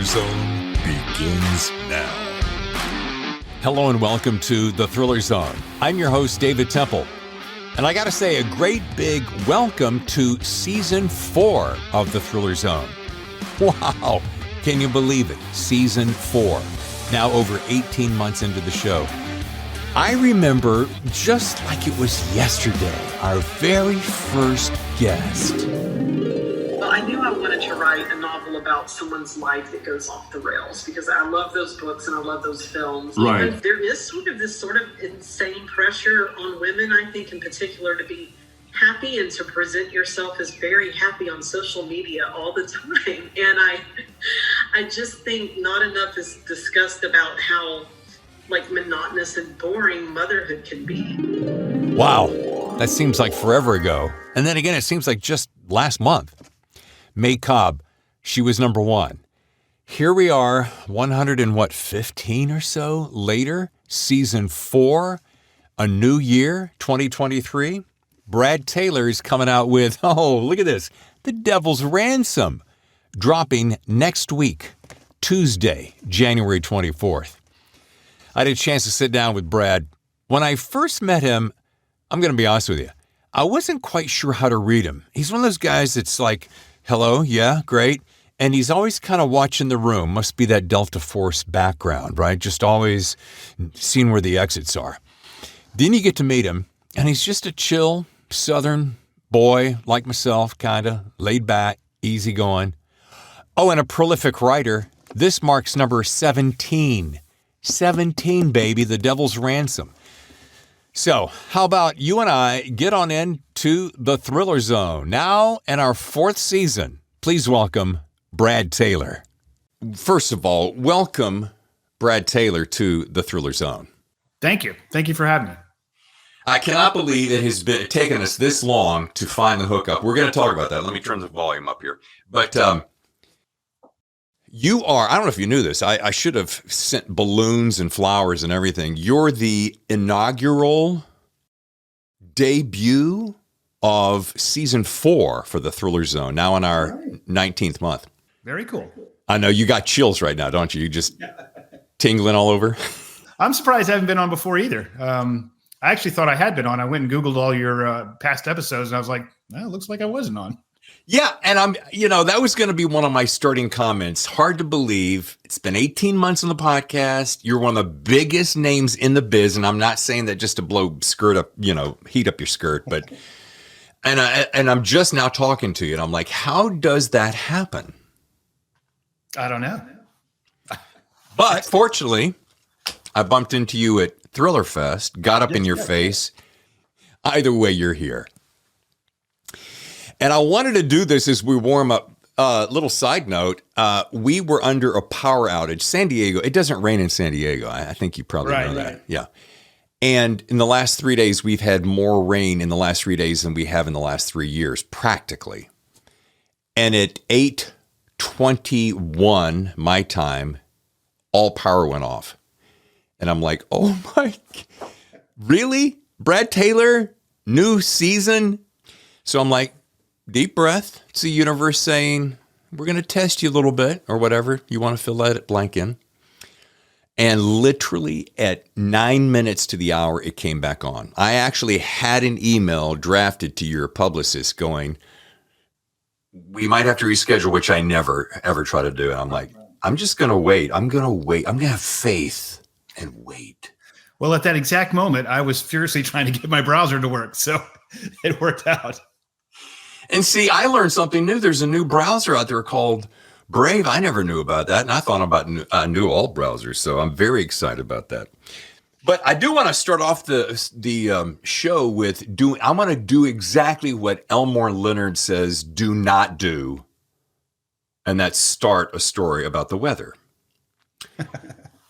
Zone begins now. Hello and welcome to The Thriller Zone. I'm your host, David Temple. And I got to say a great big welcome to Season 4 of The Thriller Zone. Wow, can you believe it? Season 4, now over 18 months into the show. I remember just like it was yesterday, our very first guest. Well, I knew I wanted to write a novel about someone's life that goes off the rails because I love those books and I love those films. Right. And there is sort of this insane pressure on women, I think, in particular, to be happy and to present yourself as very happy on social media all the time. And I just think not enough is discussed about how monotonous and boring motherhood can be. Wow, that seems like forever ago. And then again, it seems like just last month. May Cobb, she was number one. Here we are, 15 or so later, Season 4, a new year, 2023. Brad Taylor's coming out with, look at this, The Devil's Ransom, dropping next week, Tuesday, January 24th. I had a chance to sit down with Brad. When I first met him, I'm going to be honest with you, I wasn't quite sure how to read him. He's one of those guys that's like, hello, yeah, great. And he's always kind of watching the room. Must be that Delta Force background, right? Just always seeing where the exits are. Then you get to meet him, and he's just a chill Southern boy like myself, kind of laid back, easygoing. Oh, and a prolific writer. This marks number 17. 17, baby, The Devil's Ransom. So, how about you and I get on into The Thriller Zone now in our 4th season. Please welcome Brad Taylor. First of all, welcome Brad Taylor to The Thriller Zone. Thank you. Thank you for having me. I cannot believe it has been taken us this long to find the hookup. We're going to talk about that. Let me turn the volume up here. But you are, I don't know if you knew this, I should have sent balloons and flowers and everything. You're the inaugural debut of Season 4 for The Thriller Zone, now in our 19th month. Very cool. I know you got chills right now, don't you? You just tingling all over. I'm surprised I haven't been on before either. I actually thought I had been on. I went and Googled all your past episodes, and I was like, well, it looks like I wasn't on. Yeah, and that was going to be one of my starting comments. Hard to believe. It's been 18 months on the podcast. You're one of the biggest names in the biz, and I'm not saying that just to blow skirt up, heat up your skirt, but and I'm just now talking to you, and I'm like, how does that happen? I don't know. But fortunately, I bumped into you at Thriller Fest, got up in your face. Either way, you're here. And I wanted to do this as we warm up. Little side note, we were under a power outage. San Diego, it doesn't rain in San Diego. I think you probably know that. Right. Yeah. And in the last 3 days, we've had more rain in the last 3 days than we have in the last 3 years, practically. And at 8:21 my time, all power went off. And I'm like, oh my, really? Brad Taylor, new season? So I'm like, deep breath. It's the universe saying, we're going to test you a little bit or whatever. You want to fill that blank in. And literally at 9 minutes to the hour, it came back on. I actually had an email drafted to your publicist going, we might have to reschedule, which I never, ever try to do. And I'm like, I'm just going to wait. I'm going to wait. I'm going to have faith and wait. Well, at that exact moment, I was furiously trying to get my browser to work. So it worked out. And see, I learned something new. There's a new browser out there called Brave. I never knew about that. And I thought about new all browsers. So I'm very excited about that. But I do want to start off the show with I want to do exactly what Elmore Leonard says do not do. And that's start a story about the weather.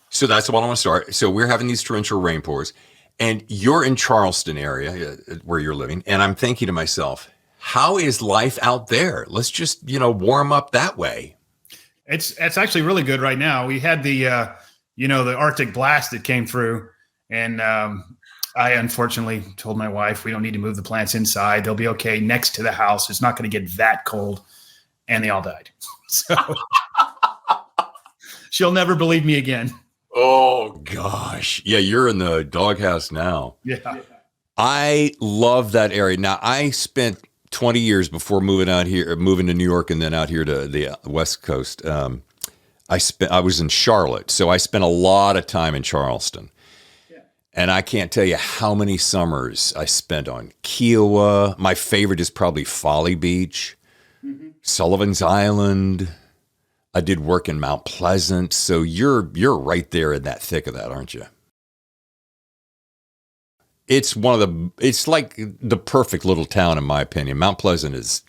So that's what I want to start. So we're having these torrential rainpours. And you're in Charleston area where you're living. And I'm thinking to myself, how is life out there? Let's just, warm up that way. It's actually really good right now. We had the Arctic blast that came through, and I unfortunately told my wife we don't need to move the plants inside. They'll be okay next to the house. It's not going to get that cold, and they all died. So she'll never believe me again. Oh gosh. Yeah, you're in the doghouse now. Yeah. I love that area. Now, I spent 20 years before moving to New York and then out here to the West Coast. I was in Charlotte, so I spent a lot of time in Charleston. Yeah. And I can't tell you how many summers I spent on Kiowa. My favorite is probably Folly Beach, Sullivan's Island. I did work in Mount Pleasant, so you're right there in that thick of that, aren't you? It's like the perfect little town in my opinion. Mount Pleasant is.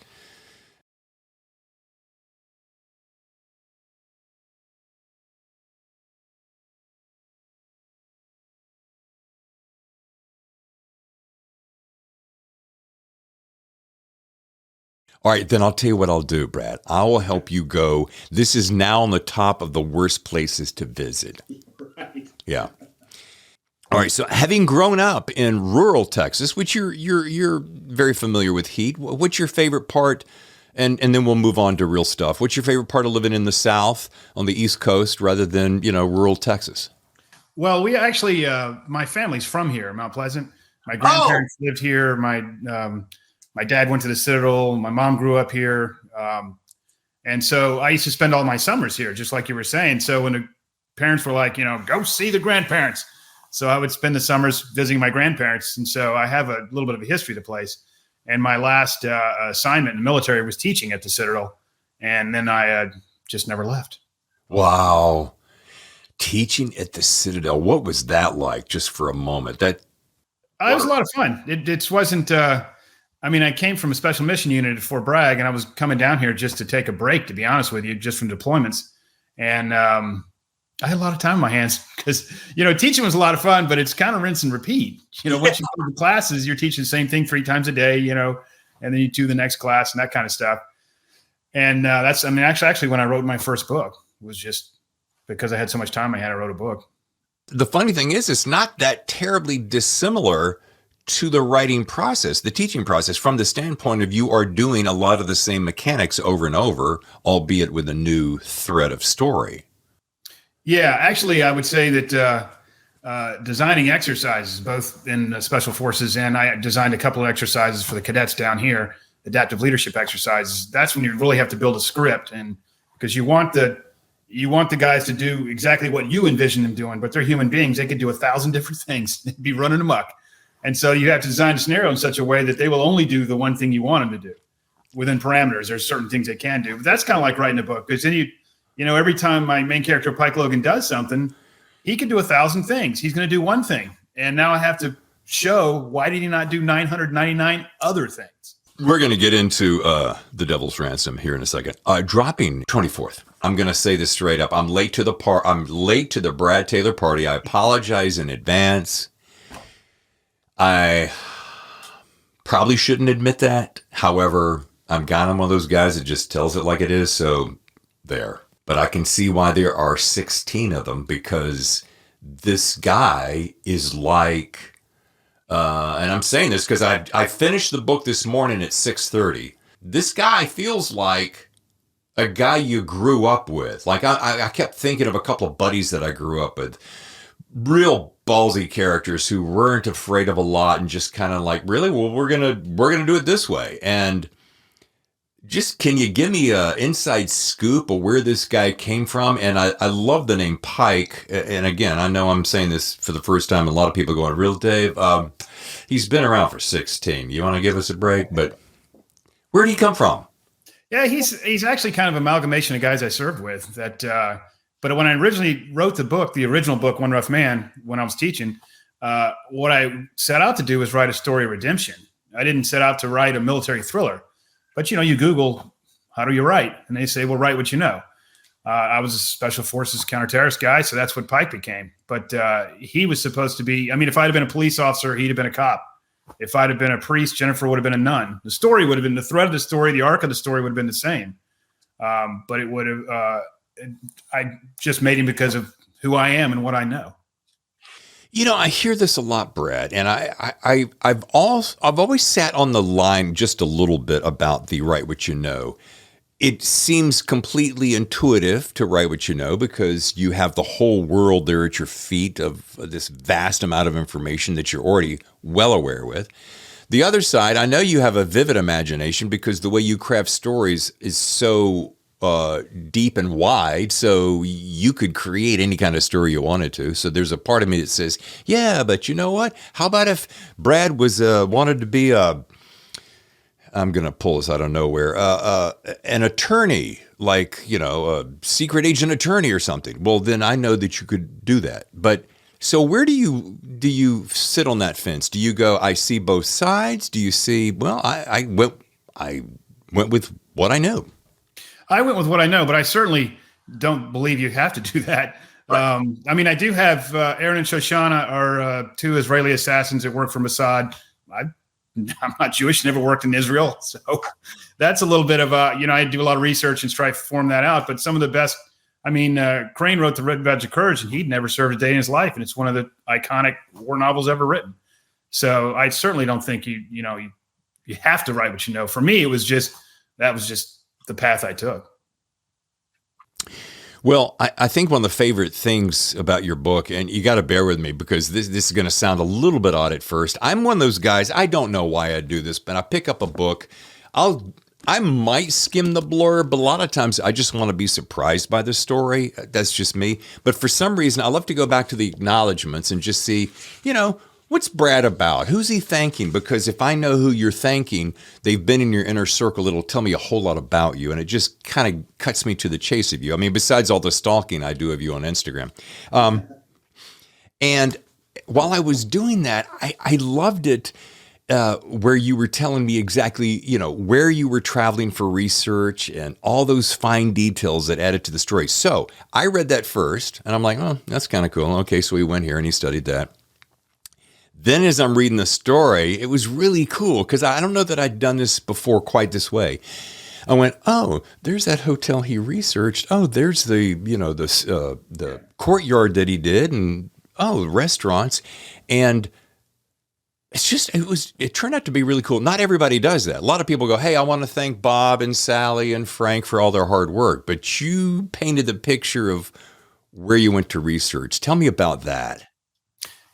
All right, then I'll tell you what I'll do, Brad. I will help you go. This is now on the top of the worst places to visit. Right. Yeah. All right. So, having grown up in rural Texas, which you're very familiar with heat, what's your favorite part? And then we'll move on to real stuff. What's your favorite part of living in the South on the East Coast rather than rural Texas? Well, we actually my family's from here, Mount Pleasant. My grandparents lived here. My dad went to the Citadel. My mom grew up here. And so I used to spend all my summers here, just like you were saying. So when the parents were like, go see the grandparents. So I would spend the summers visiting my grandparents. And so I have a little bit of a history of the place. And my last assignment in the military was teaching at the Citadel. And then I just never left. Wow. Teaching at the Citadel. What was that like, just for a moment? It was a lot of fun. It wasn't... I came from a special mission unit at Fort Bragg, and I was coming down here just to take a break, to be honest with you, just from deployments. And I had a lot of time on my hands because, teaching was a lot of fun, but it's kind of rinse and repeat. Once you go to classes, you're teaching the same thing 3 times a day, and then you do the next class and that kind of stuff. And actually, when I wrote my first book, it was just because I had so much time, I wrote a book. The funny thing is, it's not that terribly dissimilar to the writing process, the teaching process, from the standpoint of you are doing a lot of the same mechanics over and over, albeit with a new thread of story. Yeah, actually, I would say that designing exercises, both in special forces, and I designed a couple of exercises for the cadets down here, adaptive leadership exercises. That's when you really have to build a script, and because you want the guys to do exactly what you envision them doing, but they're human beings. They could do 1,000 different things. They'd be running amok. And so you have to design a scenario in such a way that they will only do the one thing you want them to do within parameters. There's certain things they can do, but that's kind of like writing a book, because then every time my main character, Pike Logan, does something, he could do 1,000 things. He's going to do one thing. And now I have to show, why did he not do 999 other things? We're going to get into The Devil's Ransom here in a second. Dropping 24th. I'm going to say this straight up. I'm late to the Brad Taylor party. I apologize in advance. I probably shouldn't admit that. However, I'm kind of one of those guys that just tells it like it is. So there. But I can see why there are 16 of them, because this guy is like, and I'm saying this because I finished the book this morning at 6:30. This guy feels like a guy you grew up with. Like I kept thinking of a couple of buddies that I grew up with. Real ballsy characters who weren't afraid of a lot and just kind of like, really, well, we're gonna do it this way. And just, can you give me a inside scoop of where this guy came from? And I love the name Pike. And again, I know I'm saying this for the first time. A lot of people going, real Dave? He's been around for 16. You want to give us a break? But where did he come from? Yeah, he's actually kind of an amalgamation of guys I served with. But when I originally wrote the book, the original book, One Rough Man, when I was teaching, what I set out to do was write a story of redemption. I didn't set out to write a military thriller. But, you Google, how do you write? And they say, well, write what you know. I was a special forces counter-terrorist guy, so that's what Pike became. But he was supposed to be, if I'd have been a police officer, he'd have been a cop. If I'd have been a priest, Jennifer would have been a nun. The story would have been, the thread of the story, the arc of the story would have been the same. But it would have, I just made him because of who I am and what I know. I hear this a lot, Brad, and I've always sat on the line just a little bit about the write what you know. it seems completely intuitive to write what you know because you have the whole world there at your feet of this vast amount of information that you're already well aware with. The other side, I know you have a vivid imagination because the way you craft stories is so deep and wide, so you could create any kind of story you wanted to. So there's a part of me that says, yeah, but you know what? How about if Brad was wanted to be I'm going to pull this out of nowhere, an attorney, like, a secret agent attorney or something. Well, then I know that you could do that. But so where do you sit on that fence? Do you go, I see both sides? Do you see, well, I went with what I know. I went with what I know, but I certainly don't believe you have to do that. Right. I do have Aaron and Shoshana are two Israeli assassins that work for Mossad. I'm not Jewish, never worked in Israel. So that's a little bit of I do a lot of research and try to form that out. But some of the best, Crane wrote The Red Badge of Courage, and he'd never served a day in his life. And it's one of the iconic war novels ever written. So I certainly don't think you have to write what you know. For me, that was just the path I took. Well, I think one of the favorite things about your book, and you got to bear with me because this is going to sound a little bit odd at first. I'm one of those guys, I don't know why I do this, but I pick up a book. I might skim the blurb, but a lot of times I just want to be surprised by the story. That's just me. But for some reason, I love to go back to the acknowledgments and just see, what's Brad about? Who's he thanking? Because if I know who you're thanking, they've been in your inner circle, it'll tell me a whole lot about you. And it just kind of cuts me to the chase of you. Besides all the stalking I do of you on Instagram. And while I was doing that, I loved it where you were telling me exactly, where you were traveling for research and all those fine details that added to the story. So I read that first and I'm like, oh, that's kind of cool. Okay, so he went here and he studied that. Then as I'm reading the story, it was really cool because I don't know that I'd done this before quite this way. I went, oh, there's that hotel he researched. Oh, there's the courtyard that he did, and restaurants. And it turned out to be really cool. Not everybody does that. A lot of people go, hey, I want to thank Bob and Sally and Frank for all their hard work. But you painted the picture of where you went to research. Tell me about that.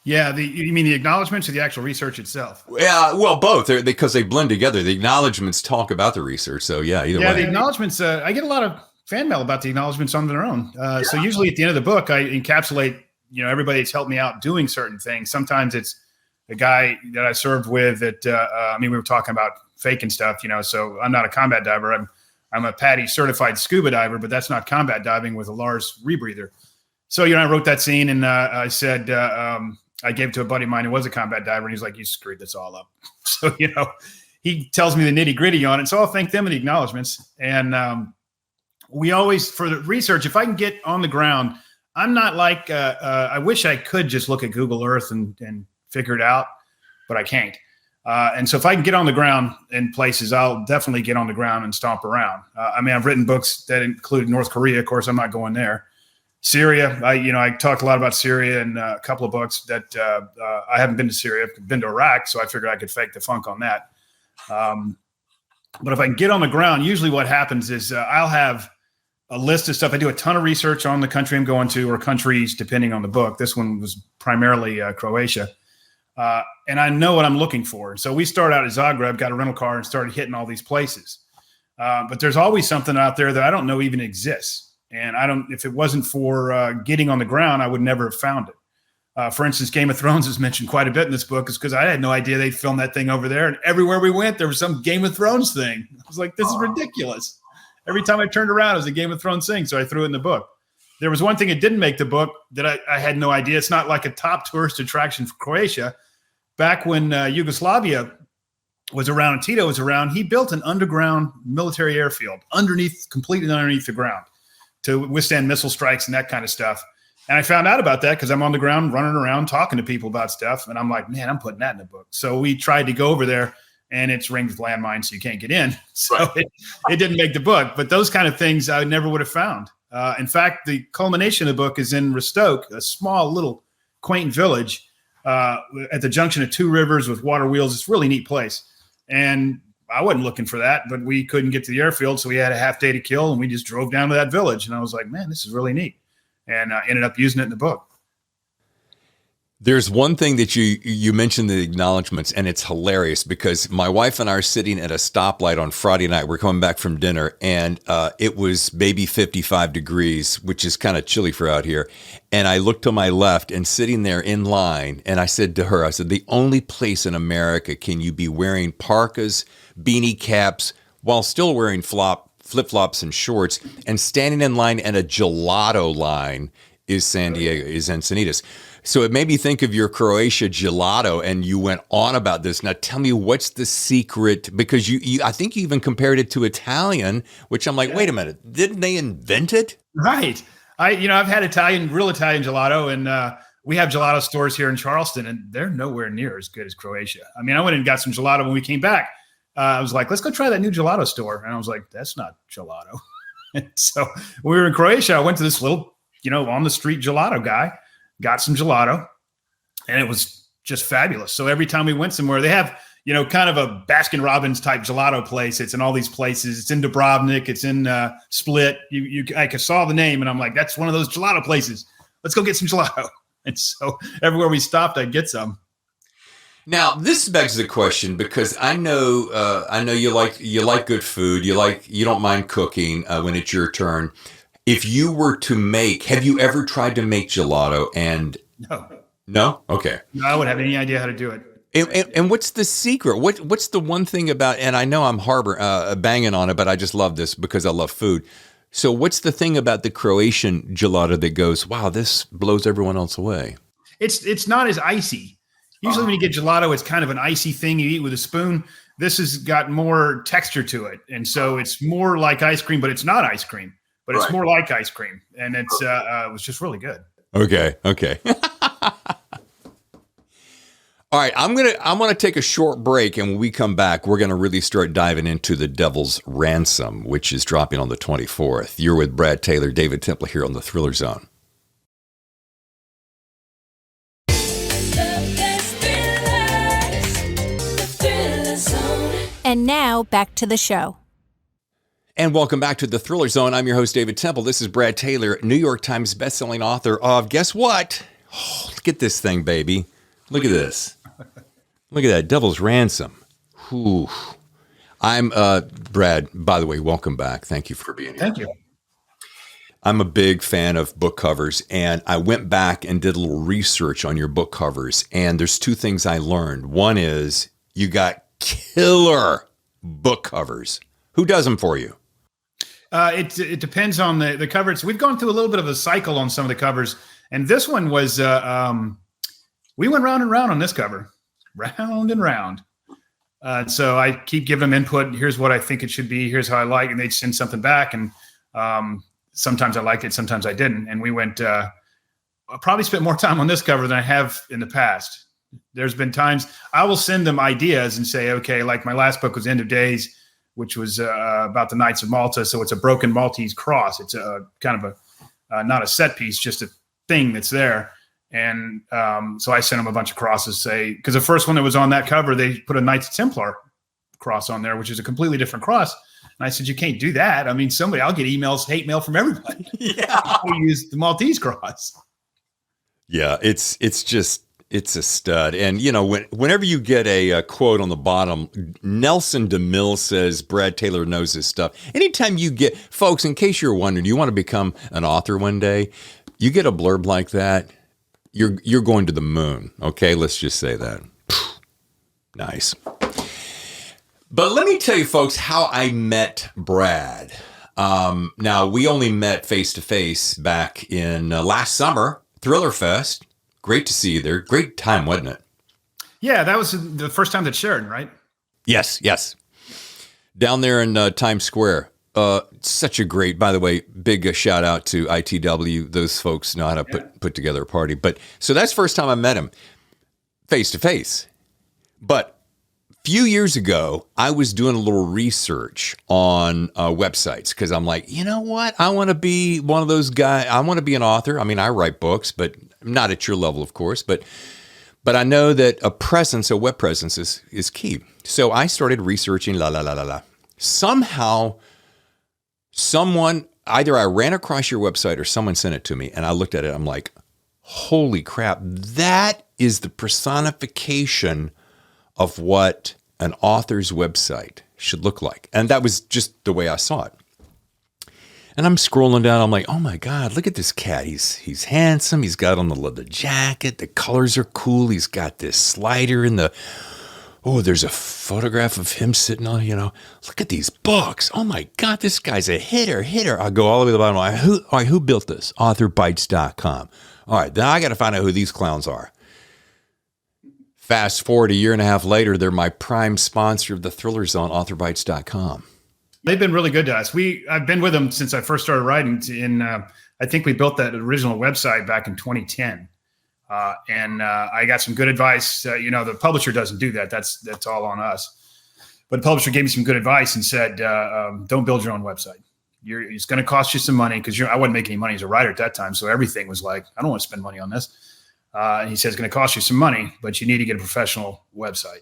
Yeah, you mean the acknowledgments or the actual research itself? Yeah, well, both, because they blend together. The acknowledgments talk about the research, so either way. Yeah, the acknowledgments, I get a lot of fan mail about the acknowledgements on their own. So usually at the end of the book, I encapsulate, everybody that's helped me out doing certain things. Sometimes it's the guy that I served with that, we were talking about faking stuff, so I'm not a combat diver. I'm a PADI certified scuba diver, but that's not combat diving with a Lars rebreather. So, I wrote that scene and I said, I gave it to a buddy of mine who was a combat diver, and he's like, you screwed this all up. So, he tells me the nitty gritty on it. So I'll thank them in the acknowledgments. And we always, for the research, if I can get on the ground, I'm not like, I wish I could just look at Google Earth and figure it out, but I can't. And so if I can get on the ground in places, I'll definitely get on the ground and stomp around. I've written books that include North Korea. Of course, I'm not going there. Syria, I talked a lot about Syria in a couple of books that I haven't been to Syria. I've been to Iraq, so I figured I could fake the funk on that. But if I can get on the ground, usually what happens is I'll have a list of stuff. I do a ton of research on the country I'm going to, or countries, depending on the book. This one was primarily Croatia. And I know what I'm looking for. So we start out at Zagreb, got a rental car, and started hitting all these places. But there's always something out there that I don't know even exists. And if it wasn't for getting on the ground, I would never have found it. For instance, Game of Thrones is mentioned quite a bit in this book, is because I had no idea they'd filmed that thing over there. And everywhere we went, there was some Game of Thrones thing. I was like, this is ridiculous. Every time I turned around, it was a Game of Thrones thing. So I threw it in the book. There was one thing that didn't make the book that I had no idea. It's not like a top tourist attraction for Croatia. Back when Yugoslavia was around and Tito was around, he built an underground military airfield completely underneath the ground, to withstand missile strikes and that kind of stuff. And I found out about that because I'm on the ground running around talking to people about stuff. And I'm like, man, I'm putting that in the book. So we tried to go over there, and it's ringed with landmines, so you can't get in. So it didn't make the book. But those kind of things I never would have found. In fact, the culmination of the book is in Rostock, a small little quaint village at the junction of two rivers with water wheels. It's a really neat place. And I wasn't looking for that, but we couldn't get to the airfield, so we had a half day to kill, and we just drove down to that village. And I was like, man, this is really neat. And I ended up using it in the book. There's one thing that you mentioned, the acknowledgments, and it's hilarious because my wife and I are sitting at a stoplight on Friday night. We're coming back from dinner, and it was maybe 55 degrees, which is kind of chilly for out here. And I looked to my left and sitting there in line, and I said to her, I said, the only place in America can you be wearing parkas, beanie caps, while still wearing flip-flops and shorts, and standing in line at a gelato line is San Diego, is Encinitas. So it made me think of your Croatia gelato, and you went on about this. Now tell me, what's the secret? Because you I think you even compared it to Italian, which I'm like, wait a minute, didn't they invent it? Right. I've had real Italian gelato, and we have gelato stores here in Charleston, and they're nowhere near as good as Croatia. I mean, I went and got some gelato when we came back. I was like, let's go try that new gelato store. And I was like, that's not gelato. So when we were in Croatia, I went to this little, on the street gelato guy, got some gelato, and it was just fabulous. So every time we went somewhere, they have, kind of a Baskin Robbins type gelato place. It's in all these places. It's in Dubrovnik. It's in Split. I saw the name, and I'm like, that's one of those gelato places. Let's go get some gelato. And so everywhere we stopped, I'd get some. Now, this begs the question, because I know you like good food. You don't mind cooking when it's your turn. If you were to have you ever tried to make gelato? And no? Okay. No, I wouldn't have any idea how to do it. And what's the secret? What's the one thing about, and I know I'm banging on it, but I just love this because I love food. So what's the thing about the Croatian gelato that goes, wow, this blows everyone else away? It's not as icy. Usually when you get gelato, it's kind of an icy thing you eat with a spoon. This has got more texture to it. And so it's more like ice cream, but it's not ice cream. But it's more like ice cream, and it was just really good. Okay. All right, I'm gonna take a short break, and when we come back, we're gonna really start diving into The Devil's Ransom, which is dropping on the 24th. You're with Brad Taylor, David Temple here on the Thriller Zone. And now back to the show. And welcome back to the Thriller Zone. I'm your host, David Temple. This is Brad Taylor, New York Times bestselling author of, guess what? Oh, look at this thing, baby. Look at this. Look at that, Devil's Ransom. Whew. I'm Brad, by the way, welcome back. Thank you for being here. Thank you. I'm a big fan of book covers, and I went back and did a little research on your book covers, and there's two things I learned. One is you got killer book covers. Who does them for you? It depends on the covers. We've gone through a little bit of a cycle on some of the covers, and this one was we went round and round on this cover, round and round. So I keep giving them input. Here's what I think it should be. Here's how I like, and they'd send something back, and sometimes I liked it, sometimes I didn't. And we went. I probably spent more time on this cover than I have in the past. There's been times I will send them ideas and say, okay, like my last book was End of Days, which was about the Knights of Malta. So it's a broken Maltese cross. It's a kind of not a set piece, just a thing that's there. And so I sent them a bunch of crosses, because the first one that was on that cover, they put a Knights Templar cross on there, which is a completely different cross. And I said, you can't do that. I mean, I'll get hate mail from everybody. Yeah. We use the Maltese cross. Yeah, it's a stud. And, whenever you get a quote on the bottom, Nelson DeMille says, Brad Taylor knows his stuff. Anytime you get, folks, in case you're wondering, you want to become an author one day, you get a blurb like that, you're going to the moon. Okay, let's just say that. Nice. But let me tell you, folks, how I met Brad. Now, we only met face-to-face back in last summer, Thriller Fest. Great to see you there. Great time, wasn't it? Yeah, that was the first time that Sheridan, right? Yes. Down there in Times Square. Such a great, by the way, big shout out to ITW. Those folks know how to put together a party. But so that's the first time I met him face to face. But a few years ago, I was doing a little research on websites because I'm like, you know what? I want to be one of those guys. I want to be an author. I mean, I write books, but not at your level, of course. But But I know that a web presence is key. So I started researching, Somehow, either I ran across your website or someone sent it to me, and I looked at it. I'm like, holy crap, that is the personification of what an author's website should look like. And that was just the way I saw it. And I'm scrolling down. I'm like, oh my God, look at this cat. He's handsome. He's got on the leather jacket. The colors are cool. He's got this slider in the, there's a photograph of him sitting on, look at these books. Oh my God, this guy's a hitter. I go all the way to the bottom. All right, who built this? Authorbytes.com. All right, then I got to find out who these clowns are. Fast forward a year and a half later, they're my prime sponsor of the Thriller Zone, Authorbytes.com. They've been really good to us. I've been with them since I first started writing. I think we built that original website back in 2010, and I got some good advice. The publisher doesn't do that. That's all on us. But the publisher gave me some good advice and said, "Don't build your own website. It's going to cost you some money because I wasn't making any money as a writer at that time. So everything was like, I don't want to spend money on this." And he said, "It's going to cost you some money, but you need to get a professional website."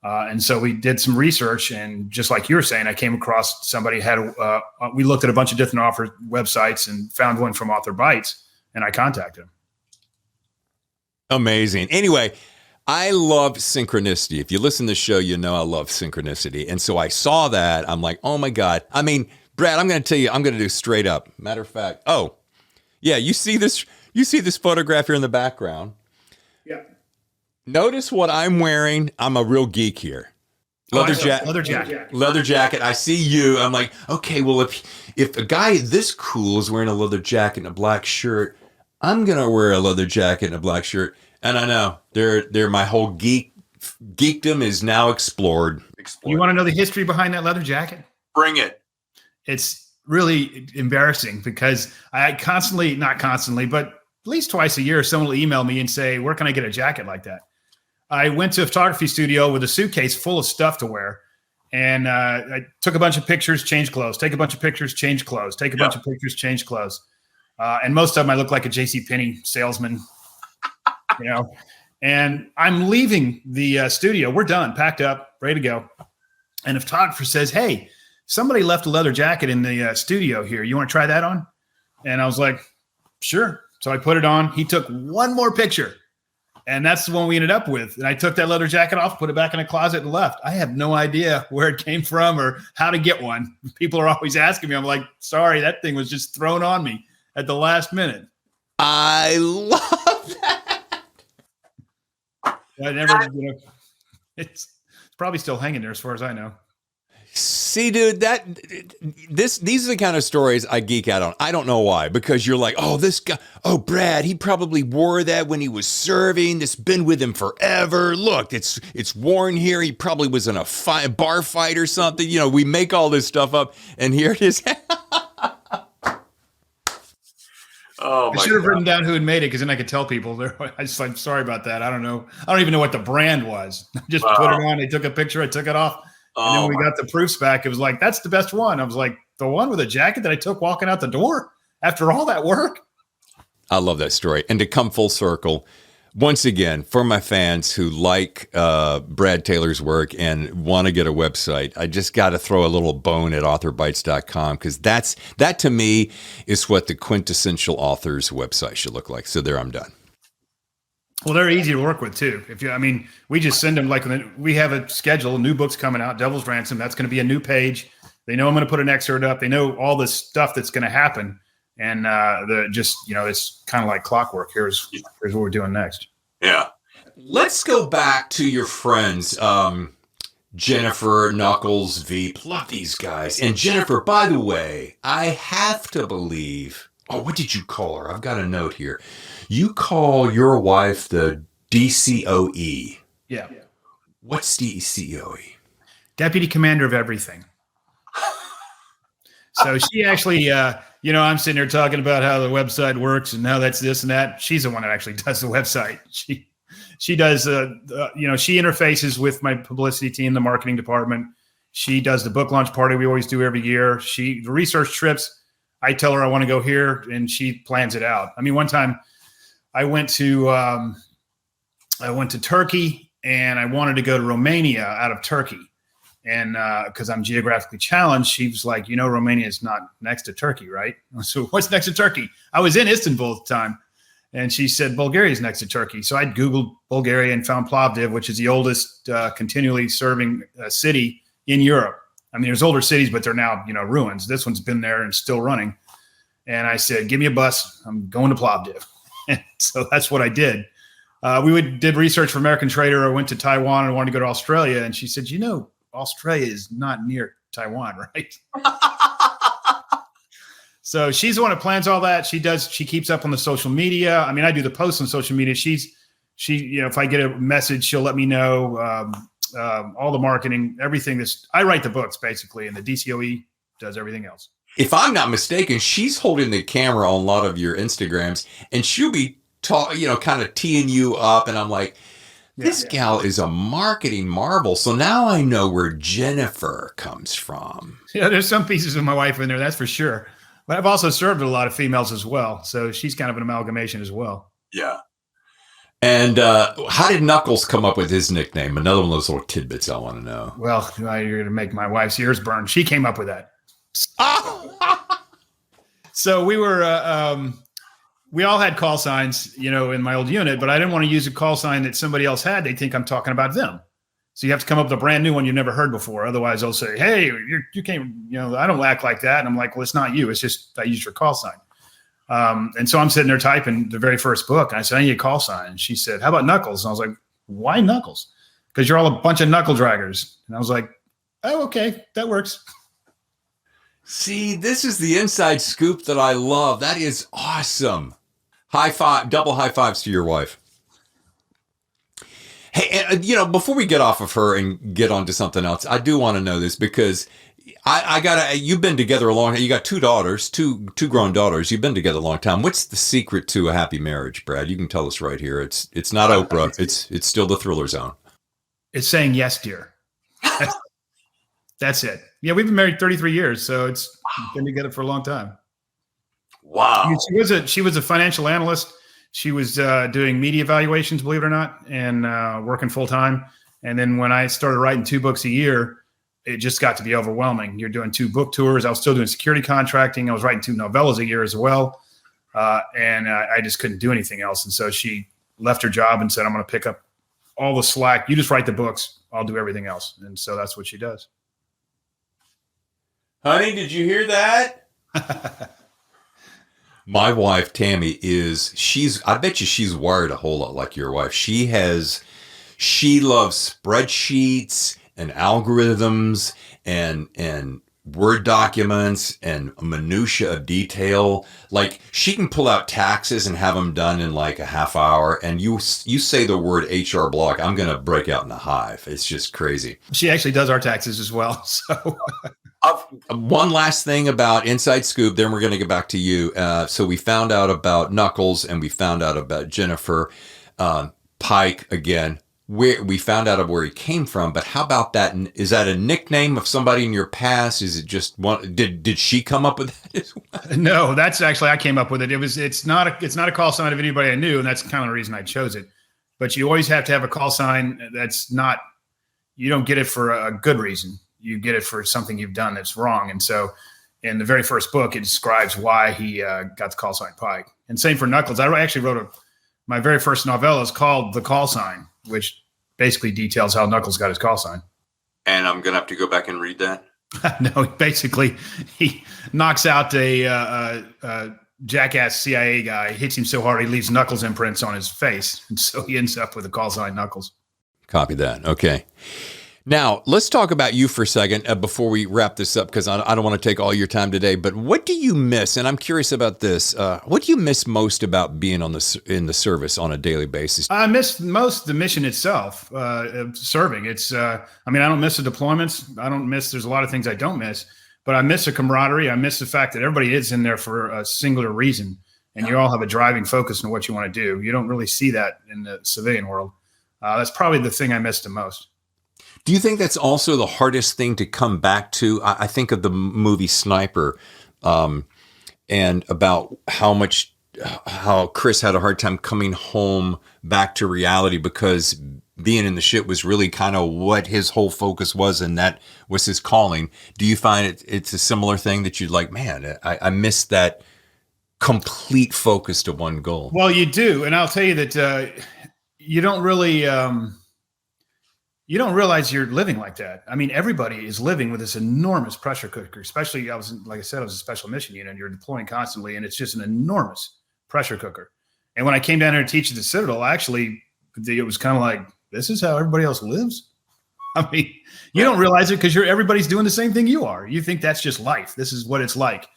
And so we did some research, and just like you were saying, I came across somebody we looked at a bunch of different author websites and found one from Author Bytes, and I contacted him. Amazing. Anyway, I love synchronicity. If you listen to the show, you know I love synchronicity. And so I saw that. I'm like, oh my God. I mean, Brad, I'm going to tell you, I'm going to do straight up. Matter of fact, you see this photograph here in the background. Yeah. Notice what I'm wearing. I'm a real geek here. Leather jacket. I see you. I'm like, okay, well, if a guy this cool is wearing a leather jacket and a black shirt, I'm going to wear a leather jacket and a black shirt. And I know they're my whole geekdom is now explored. You want to know the history behind that leather jacket? Bring it. It's really embarrassing because I not constantly, but at least twice a year, someone will email me and say, where can I get a jacket like that? I went to a photography studio with a suitcase full of stuff to wear. And I took a bunch of pictures, changed clothes, take a bunch of pictures, change clothes, take a bunch of pictures, change clothes. And most of them, I look like a JCPenney salesman, and I'm leaving the studio. We're done, packed up, ready to go. And a photographer says, "Hey, somebody left a leather jacket in the studio here. You want to try that on?" And I was like, "Sure." So I put it on. He took one more picture, and that's the one we ended up with. And I took that leather jacket off, put it back in a closet, and left. I have no idea where it came from or how to get one. People are always asking me. I'm like, sorry, that thing was just thrown on me at the last minute. I love that. I never, it's probably still hanging there as far as I know. See, dude, these are the kind of stories I geek out on. I don't know why, because you're like, oh, this guy, Brad, he probably wore that when he was serving. It's been with him forever. Look, it's worn here. He probably was in a bar fight or something. We make all this stuff up, and here it is. I should have written down who had made it, because then I could tell people. I'm sorry about that. I don't know. I don't even know what the brand was. I just put it on. They took a picture. I took it off. And then when we got the proofs back, it was like, that's the best one. I was like, the one with a jacket that I took walking out the door after all that work. I love that story. And to come full circle, once again, for my fans who like Brad Taylor's work and want to get a website, I just got to throw a little bone at authorbytes.com, because that to me is what the quintessential author's website should look like. So there, I'm done. Well, they're easy to work with too. We just send them, like, we have a schedule, new books coming out, Devil's Ransom. That's going to be a new page. They know I'm going to put an excerpt up. They know all this stuff that's going to happen. And it's kind of like clockwork. Here's what we're doing next. Yeah. Let's go back to your friends, Jennifer, Knuckles, Veep. Love these guys. And Jennifer, by the way, I have to believe, what did you call her? I've got a note here. You call your wife the DCOE. Yeah. What's DCOE? Deputy Commander of Everything. So she actually, I'm sitting here talking about how the website works and how that's this and that. She's the one that actually does the website. She does, she interfaces with my publicity team, the marketing department. She does the book launch party we always do every year. The research trips, I tell her I want to go here, and she plans it out. I mean, one time I went to I went to Turkey, and I wanted to go to Romania out of Turkey. And because I'm geographically challenged, she was like, Romania is not next to Turkey, right? So what's next to Turkey? I was in Istanbul at the time. And she said, Bulgaria is next to Turkey. So I Googled Bulgaria and found Plovdiv, which is the oldest continually serving city in Europe. I mean, there's older cities, but they're now, ruins. This one's been there and still running. And I said, give me a bus. I'm going to Plovdiv. And so that's what I did. Did research for American Trader. I went to Taiwan and wanted to go to Australia. And she said, Australia is not near Taiwan, right? So she's the one that plans all that. She keeps up on the social media. I mean, I do the posts on social media. She, if I get a message, she'll let me know all the marketing, everything. I write the books basically, and the DCOE does everything else. If I'm not mistaken, she's holding the camera on a lot of your Instagrams, and she'll be kind of teeing you up. And I'm like, this gal is a marketing marvel. So now I know where Jennifer comes from. Yeah, there's some pieces of my wife in there, that's for sure. But I've also served with a lot of females as well. So she's kind of an amalgamation as well. Yeah. And how did Knuckles come up with his nickname? Another one of those little tidbits I want to know. Well, you're going to make my wife's ears burn. She came up with that. So we were, we all had call signs, in my old unit, but I didn't want to use a call sign that somebody else had. They think I'm talking about them. So you have to come up with a brand new one you've never heard before. Otherwise, they'll say, hey, you can't, I don't act like that. And I'm like, well, it's not you. It's just I used your call sign. And so I'm sitting there typing the very first book. And I said, I need a call sign. And she said, how about Knuckles? And I was like, why Knuckles? Because you're all a bunch of knuckle draggers. And I was like, oh, okay, that works. See, this is the inside scoop that I love. That is awesome. High five, double high fives to your wife. Hey, and, before we get off of her and get on to something else, I do want to know this because you've been together a long time. You got two daughters, two grown daughters. You've been together a long time. What's the secret to a happy marriage, Brad? You can tell us right here. It's not Oprah. It's still the Thriller Zone. It's saying yes, dear. That's it. Yeah, we've been married 33 years, so it's been together for a long time. Wow. She was a financial analyst. She was doing media evaluations, believe it or not, and working full time. And then when I started writing 2 books a year, it just got to be overwhelming. You're doing 2 book tours. I was still doing security contracting. I was writing 2 novellas a year as well. And I just couldn't do anything else. And so she left her job and said, I'm going to pick up all the slack. You just write the books. I'll do everything else. And so that's what she does. Honey, did you hear that? My wife, Tammy, I bet you she's wired a whole lot like your wife. She loves spreadsheets and algorithms and Word documents and minutia of detail. Like she can pull out taxes and have them done in like a half hour. And you say the word HR block, I'm going to break out in a hive. It's just crazy. She actually does our taxes as well. So one last thing about Inside Scoop, then we're going to get back to you. So we found out about Knuckles and we found out about Jennifer. Pike, again, where we found out of where he came from, but how about that? Is that a nickname of somebody in your past? Is it just one? Did she come up with that as well? No, that's actually, I came up with it. It's not a call sign of anybody I knew. And that's kind of the reason I chose it, but you always have to have a call sign. You don't get it for a good reason. You get it for something you've done that's wrong. And so in the very first book, it describes why he got the call sign Pike. And same for Knuckles. I actually wrote my very first novella is called The Call Sign, which basically details how Knuckles got his call sign. And I'm going to have to go back and read that? No, basically he knocks out a jackass CIA guy, hits him so hard he leaves Knuckles imprints on his face. And so he ends up with the call sign Knuckles. Copy that. Okay. Now, let's talk about you for a second before we wrap this up, because I don't want to take all your time today. But what do you miss? And I'm curious about this. What do you miss most about being in the service on a daily basis? I miss most the mission itself, serving. It's, I don't miss the deployments. There's a lot of things I don't miss, but I miss the camaraderie. I miss the fact that everybody is in there for a singular reason, and you all have a driving focus on what you want to do. You don't really see that in the civilian world. That's probably the thing I miss the most. Do you think that's also the hardest thing to come back to? I think of the movie Sniper and about how much how Chris had a hard time coming home back to reality because being in the shit was really kind of what his whole focus was, and that was his calling. Do you find it's a similar thing that you'd like, man, I missed that complete focus to one goal? Well, you do. And I'll tell you that you don't really, you don't realize you're living like that. I mean, everybody is living with this enormous pressure cooker, especially like I said, I was a special mission unit. You're deploying constantly, and it's just an enormous pressure cooker. And when I came down here to teach at the Citadel, it was kind of like, this is how everybody else lives. I mean, you don't realize it because everybody's doing the same thing you are. You think that's just life. This is what it's like.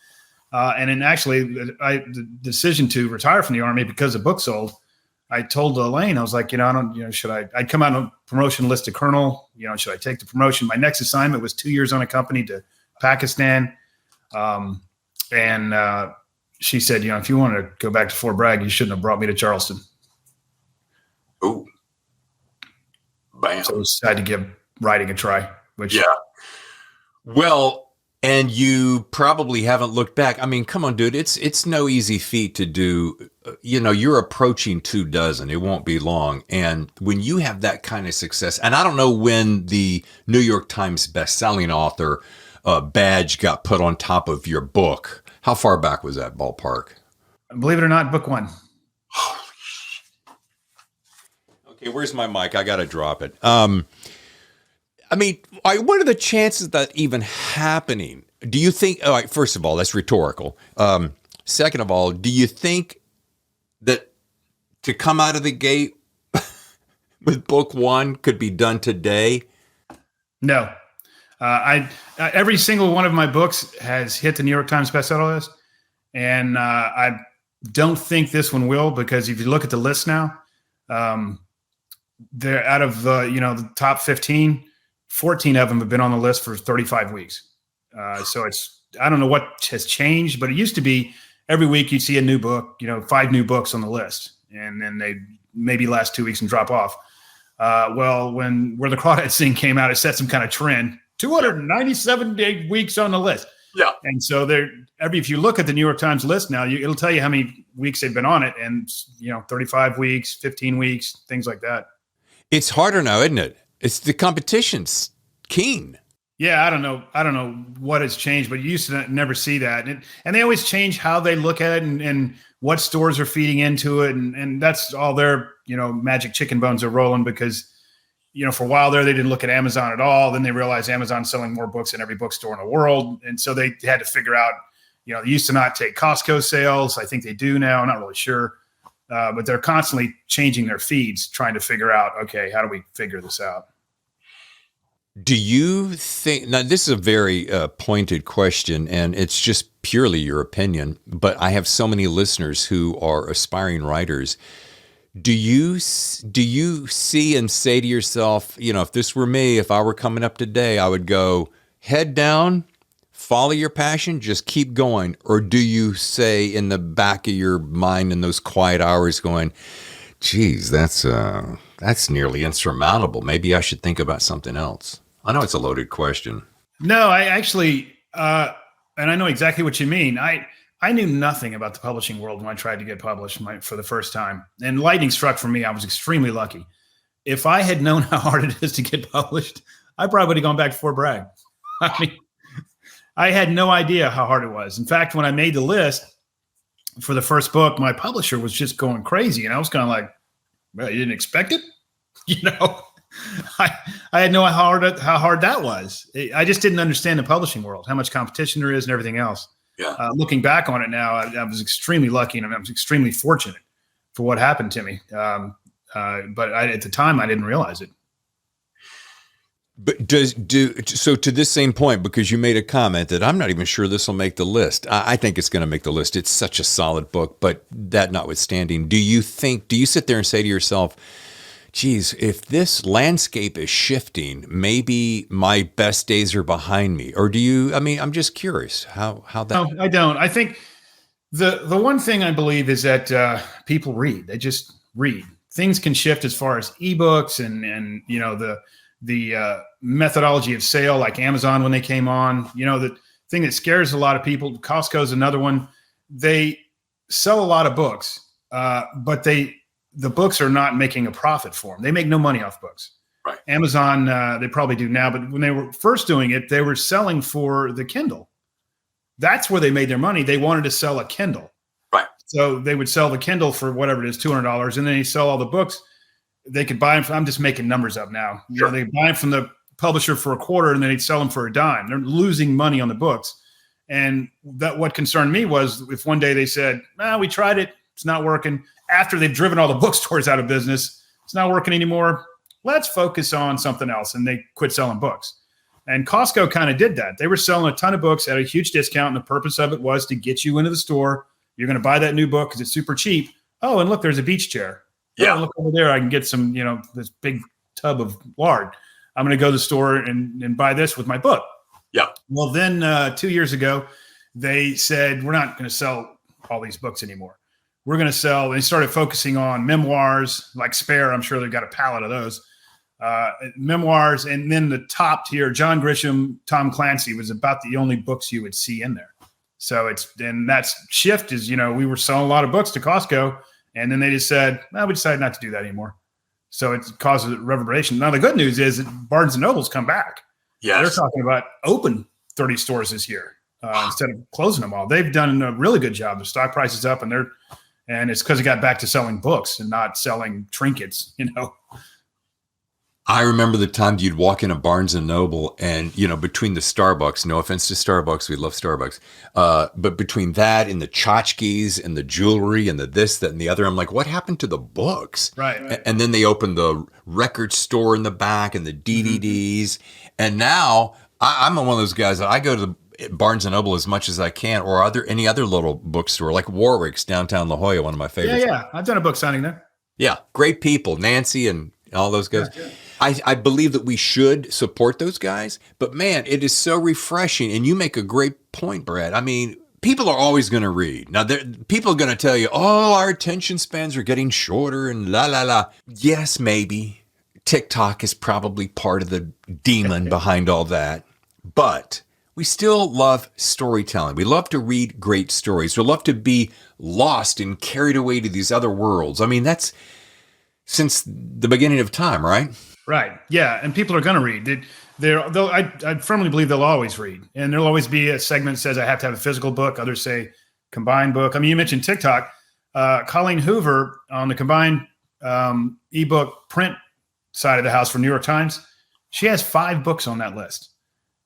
And then actually, the decision to retire from the Army because the book sold, I told Elaine, I was like, I'd come out on a promotion list to colonel, should I take the promotion? My next assignment was 2 years on a company to Pakistan. And she said, if you want to go back to Fort Bragg, you shouldn't have brought me to Charleston. Oh, bam. So I decided to give writing a try, which. Yeah. Well, and you probably haven't looked back. I mean, come on, dude. It's no easy feat to do. You're approaching 24. It won't be long. And when you have that kind of success, and I don't know when the New York Times bestselling author badge got put on top of your book. How far back was that, ballpark? Believe it or not, book one. Okay, where's my mic? I got to drop it. I mean, what are the chances of that even happening? Do you think, first of all, that's rhetorical. Second of all, do you think that to come out of the gate with book one could be done today? No. Every single one of my books has hit the New York Times bestseller list. And I don't think this one will, because if you look at the list now, they're out of the top 15, 14 of them have been on the list for 35 weeks. So I don't know what has changed, but it used to be every week you'd see a new book, 5 new books on the list, and then they maybe last 2 weeks and drop off. Well, where the Crawdad Sing came out, it set some kind of trend, 297 weeks on the list. Yeah. And so if you look at the New York Times list now, it'll tell you how many weeks they've been on it, and 35 weeks, 15 weeks, things like that. It's harder now, isn't it? It's the competition's keen. Yeah, I don't know what has changed, but you used to never see that. And they always change how they look at it and what stores are feeding into it. And that's all their, magic chicken bones are rolling, because, for a while there, they didn't look at Amazon at all. Then they realized Amazon's selling more books than every bookstore in the world. And so they had to figure out, they used to not take Costco sales. I think they do now. I'm not really sure. But they're constantly changing their feeds, trying to figure out, okay, how do we figure this out? Do you think, now this is a very pointed question, and it's just purely your opinion, but I have so many listeners who are aspiring writers. Do you see and say to yourself, if this were me, if I were coming up today, I would go head down, follow your passion, just keep going? Or do you say in the back of your mind in those quiet hours going, geez, that's nearly insurmountable. Maybe I should think about something else? I know it's a loaded question. No, I actually, and I know exactly what you mean. I knew nothing about the publishing world when I tried to get published for the first time. And lightning struck for me. I was extremely lucky. If I had known how hard it is to get published, I probably would have gone back to Fort Bragg. I mean, I had no idea how hard it was. In fact, when I made the list for the first book, my publisher was just going crazy. And I was kind of like, well, you didn't expect it? I had no idea how hard that was. I just didn't understand the publishing world, how much competition there is and everything else. Yeah. Looking back on it now, I was extremely lucky, and I was extremely fortunate for what happened to me. But at the time, I didn't realize it. But so to this same point, because you made a comment that I'm not even sure this will make the list. I think it's going to make the list. It's such a solid book, but that notwithstanding, do you sit there and say to yourself, geez, if this landscape is shifting, maybe my best days are behind me? Or I'm just curious how that. No, I don't. I think the one thing I believe is that people read. They just read. Things can shift as far as ebooks and the methodology of sale, like Amazon when they came on. The thing that scares a lot of people, Costco is another one. sell a lot of books, but the books are not making a profit for them. They make no money off books. Right. Amazon, they probably do now, but when they were first doing it, they were selling for the Kindle. That's where they made their money. They wanted to sell a Kindle. Right. So they would sell the Kindle for whatever it is, $200, and then they sell all the books. They could buy them. I'm just making numbers up now. Sure. They buy them from the publisher for $0.25, and then they'd sell them for $0.10. They're losing money on the books. And that what concerned me was if one day they said, we tried it, it's not working. After they've driven all the bookstores out of business, it's not working anymore. Let's focus on something else. And they quit selling books. And Costco kind of did that. They were selling a ton of books at a huge discount. And the purpose of it was to get you into the store. You're going to buy that new book because it's super cheap. Oh, and look, there's a beach chair. Yeah. Oh, look over there. I can get some, this big tub of lard. I'm going to go to the store and buy this with my book. Yeah. Well, then 2 years ago, they said, we're not going to sell all these books anymore. We're going to sell. They started focusing on memoirs like Spare. I'm sure they've got a pallet of those. Memoirs, and then the top tier, John Grisham, Tom Clancy, was about the only books you would see in there. So that shift is, we were selling a lot of books to Costco, and then they just said, we decided not to do that anymore. So it causes reverberation. Now the good news is that Barnes and Noble's come back. Yes. They're talking about open 30 stores this year instead of closing them all. They've done a really good job. The stock price is up, and it's because it got back to selling books and not selling trinkets, I remember the time you'd walk in a Barnes and Noble and, between the Starbucks, no offense to Starbucks, we love Starbucks. But between that and the tchotchkes and the jewelry and the this, that, and the other, I'm like, what happened to the books? Right. And then they opened the record store in the back and the DVDs. And now I'm one of those guys that I go to the Barnes and Noble as much as I can, or any other little bookstore like Warwick's downtown La Jolla, one of my favorites. Yeah. I've done a book signing there. Yeah. Great people. Nancy and all those guys. Yeah. I believe that we should support those guys, but man, it is so refreshing. And you make a great point, Brad. I mean, people are always going to read. Now, people are going to tell you, our attention spans are getting shorter and la, la, la. Yes, maybe. TikTok is probably part of the demon behind all that. But we still love storytelling. We love to read great stories. We love to be lost and carried away to these other worlds. I mean, that's since the beginning of time, right? Right. Yeah. And people are going to read. I firmly believe they'll always read. And there'll always be a segment that says I have to have a physical book. Others say combined book. I mean, you mentioned TikTok. Colleen Hoover on the combined ebook print side of the house for New York Times, she has 5 books on that list.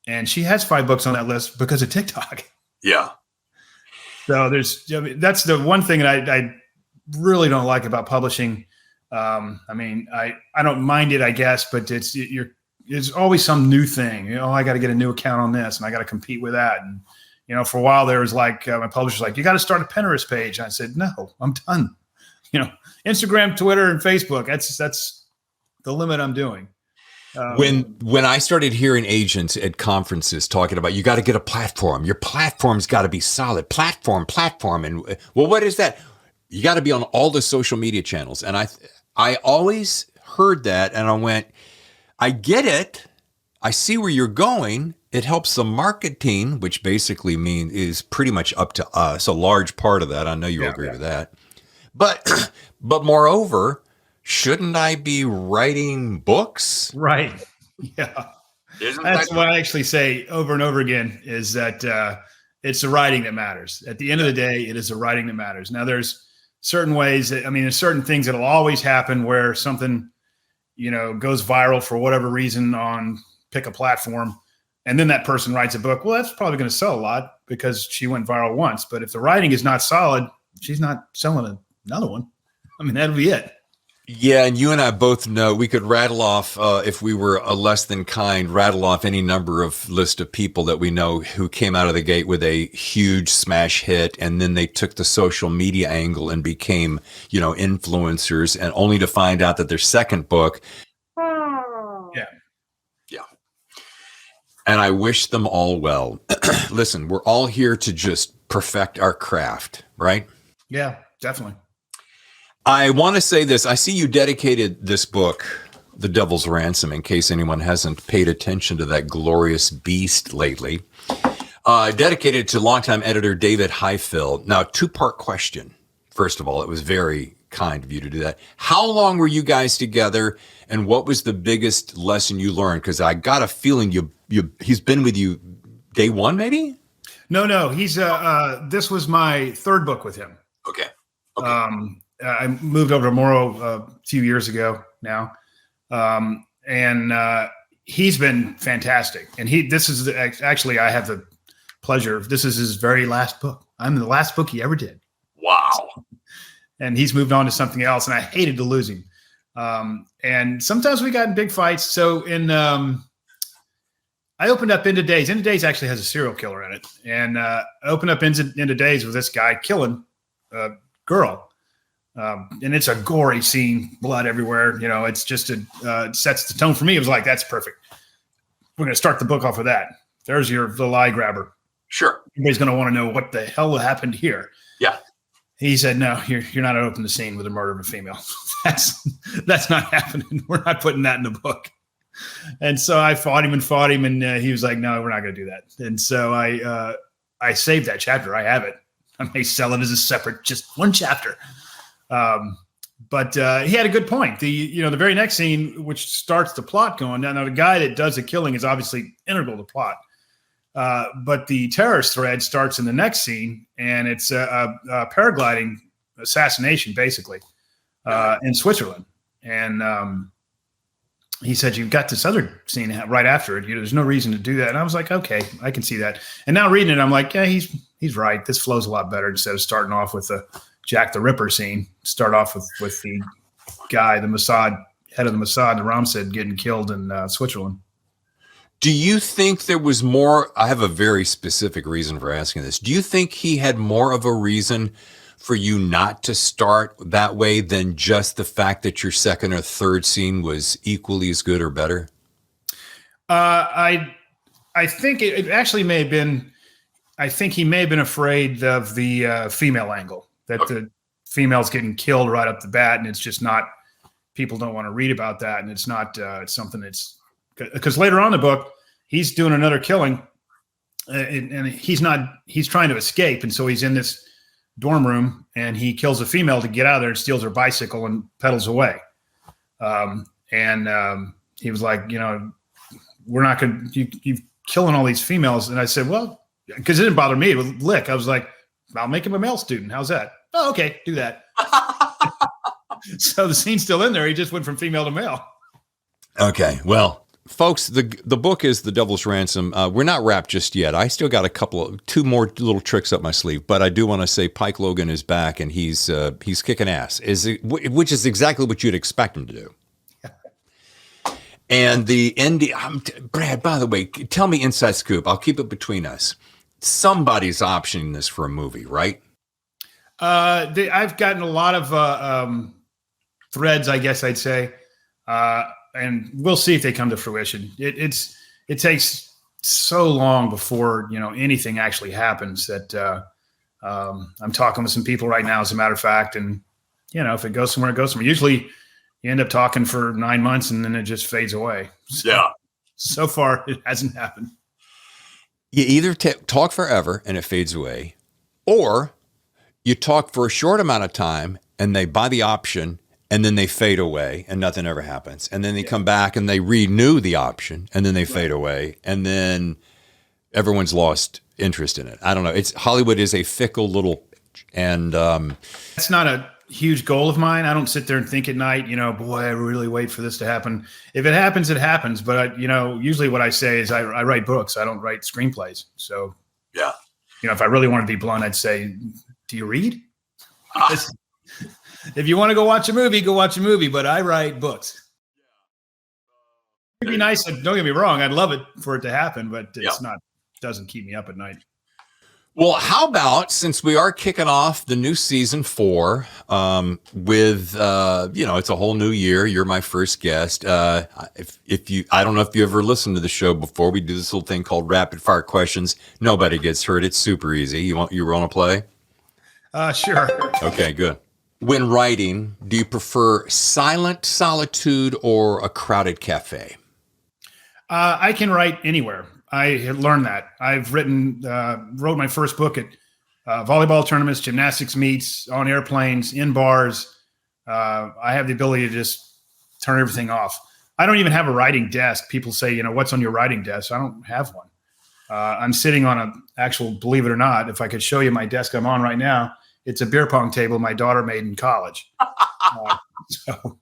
And she has 5 books on that list because of TikTok. Yeah. So that's the one thing that I really don't like about publishing. I don't mind it, I guess, but there's always some new thing. I got to get a new account on this and I got to compete with that. And, for a while there was like, my publisher's like, you got to start a Pinterest page. And I said, no, I'm done. Instagram, Twitter, and Facebook. That's the limit I'm doing. When I started hearing agents at conferences talking about, you got to get a platform, your platform's got to be solid, platform. And well, what is that? You got to be on all the social media channels. And I always heard that and I went, I get it. I see where you're going. It helps the marketing, which basically means is pretty much up to us. A large part of that. I know you agree with that. But moreover, shouldn't I be writing books? Right. Yeah. That's what I actually say over and over again is that it's the writing that matters. At the end of the day, it is the writing that matters. Now there's certain ways there's certain things that'll always happen where something, goes viral for whatever reason on pick a platform. And then that person writes a book. Well, that's probably going to sell a lot because she went viral once. But if the writing is not solid, she's not selling another one. I mean, that'll be it. Yeah, and you and I both know we could rattle off, if we were a less than kind, rattle off any number of list of people that we know who came out of the gate with a huge smash hit, and then they took the social media angle and became, influencers, and only to find out that their second book. Yeah. And I wish them all well. Listen, we're all here to just perfect our craft, right? Yeah, definitely. I want to say this. I see you dedicated this book, The Devil's Ransom, in case anyone hasn't paid attention to that glorious beast lately. Dedicated to longtime editor David Highfill. Now, two-part question. First of all, it was very kind of you to do that. How long were you guys together, and what was the biggest lesson you learned? Because I got a feeling he's been with you day one, maybe? No. He's this was my third book with him. Okay. I moved over to Morrow a few years ago now, and he's been fantastic. And this is actually, I have the pleasure. This is his very last book. I'm the last book he ever did. Wow. And he's moved on to something else, and I hated to lose him. And sometimes we got in big fights. So I opened up Into Days. Into Days actually has a serial killer in it. And I opened up Into Days with this guy killing a girl. And it's a gory scene, blood everywhere. You know, it's just it sets the tone for me. It was like, that's perfect. We're going to start the book off with that. There's the lie grabber. Sure. Everybody's going to want to know what the hell happened here. Yeah. He said, no, you're not going to open the scene with the murder of a female. That's not happening. We're not putting that in the book. And so I fought him, and he was like, no, we're not going to do that. And so I saved that chapter. I have it. I may sell it as a separate, just one chapter. But he had a good point. The very next scene, which starts the plot going down. Now, the guy that does the killing is obviously integral to plot. But the terrorist thread starts in the next scene, and it's a paragliding assassination, basically, in Switzerland. And he said, you've got this other scene right after it. There's no reason to do that. And I was like, okay, I can see that. And now reading it, I'm like, yeah, he's right. This flows a lot better instead of starting off with the Jack the Ripper scene. Start off with the guy, the Mossad, head of the Mossad, the Ramsad, getting killed in Switzerland. Do you think there was more? I have a very specific reason for asking this. Do you think he had more of a reason for you not to start that way than just the fact that your second or third scene was equally as good or better? I think it actually may have been. I think he may have been afraid of the female angle, that the female's getting killed right up the bat, and it's just not. People don't want to read about that, and it's not something that's. Because later on in the book, he's doing another killing, and he's trying to escape. And so he's in this dorm room, and he kills a female to get out of there and steals her bicycle and pedals away. He was like, we're not going to, you're killing all these females. And I said, well, because it didn't bother me. It was lick. I was like, I'll make him a male student. How's that? Oh, okay, do that. So the scene's still in there. He just went from female to male. Okay, well. Folks, the book is The Devil's Ransom. We're not wrapped just yet. I still got two more little tricks up my sleeve, but I do want to say Pike Logan is back, and he's kicking ass, which is exactly what you'd expect him to do. And the ending, Brad, by the way, tell me inside scoop. I'll keep it between us. Somebody's optioning this for a movie, right? I've gotten a lot of threads, I guess I'd say. And we'll see if they come to fruition. It takes so long before anything actually happens that I'm talking with some people right now, as a matter of fact, and if it goes somewhere, it goes somewhere. Usually, you end up talking for 9 months and then it just fades away. So far, it hasn't happened. You either talk forever and it fades away, or you talk for a short amount of time and they buy the option. And then they fade away and nothing ever happens. And then they come back and they renew the option and then they fade away. And then everyone's lost interest in it. I don't know. Hollywood is a fickle little, and that's not a huge goal of mine. I don't sit there and think at night, boy, I really wait for this to happen. If it happens, it happens. But usually what I say is I write books. I don't write screenplays. So yeah, if I really want to be blunt, I'd say, do you read? If you want to go watch a movie, but I write books. It'd be nice. Don't get me wrong. I'd love it for it to happen, but doesn't keep me up at night. Well, how about, since we are kicking off the new season 4 with, it's a whole new year. You're my first guest. I don't know if you ever listened to the show before. We do this little thing called rapid fire questions. Nobody gets hurt. It's super easy. You want to play? Sure. Okay, good. When writing, do you prefer silent solitude or a crowded cafe? I can write anywhere. I had learned that. I've wrote my first book at volleyball tournaments, gymnastics meets, on airplanes, in bars. I have the ability to just turn everything off. I don't even have a writing desk. People say, what's on your writing desk? I don't have one. I'm sitting on an actual, believe it or not, if I could show you my desk I'm on right now, it's a beer pong table my daughter made in college. So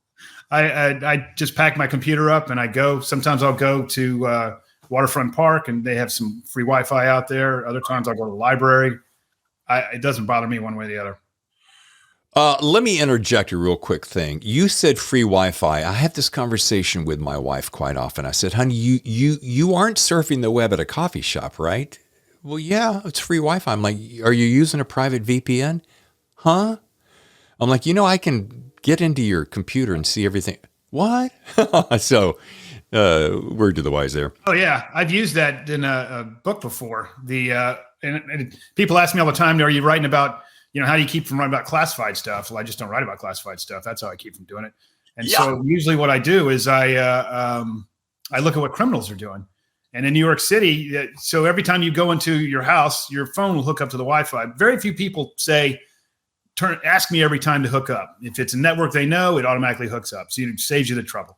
I just pack my computer up and I go. Sometimes I'll go to Waterfront Park and they have some free Wi-Fi out there. Other times I'll go to the library. It doesn't bother me one way or the other. Let me interject a real quick thing. You said free Wi-Fi. I have this conversation with my wife quite often. I said, honey, you aren't surfing the web at a coffee shop, right? Well, yeah, it's free Wi-Fi. I'm like, are you using a private VPN? Huh? I'm like, I can get into your computer and see everything. What? So, word to the wise there. Oh, yeah. I've used that in a book before. And people ask me all the time, are you writing about, how do you keep from writing about classified stuff? Well, I just don't write about classified stuff. That's how I keep from doing it. And so usually what I do is I look at what criminals are doing. And in New York City, so every time you go into your house, your phone will hook up to the Wi-Fi. Very few people say, ask me every time to hook up. If it's a network they know, it automatically hooks up. So it saves you the trouble.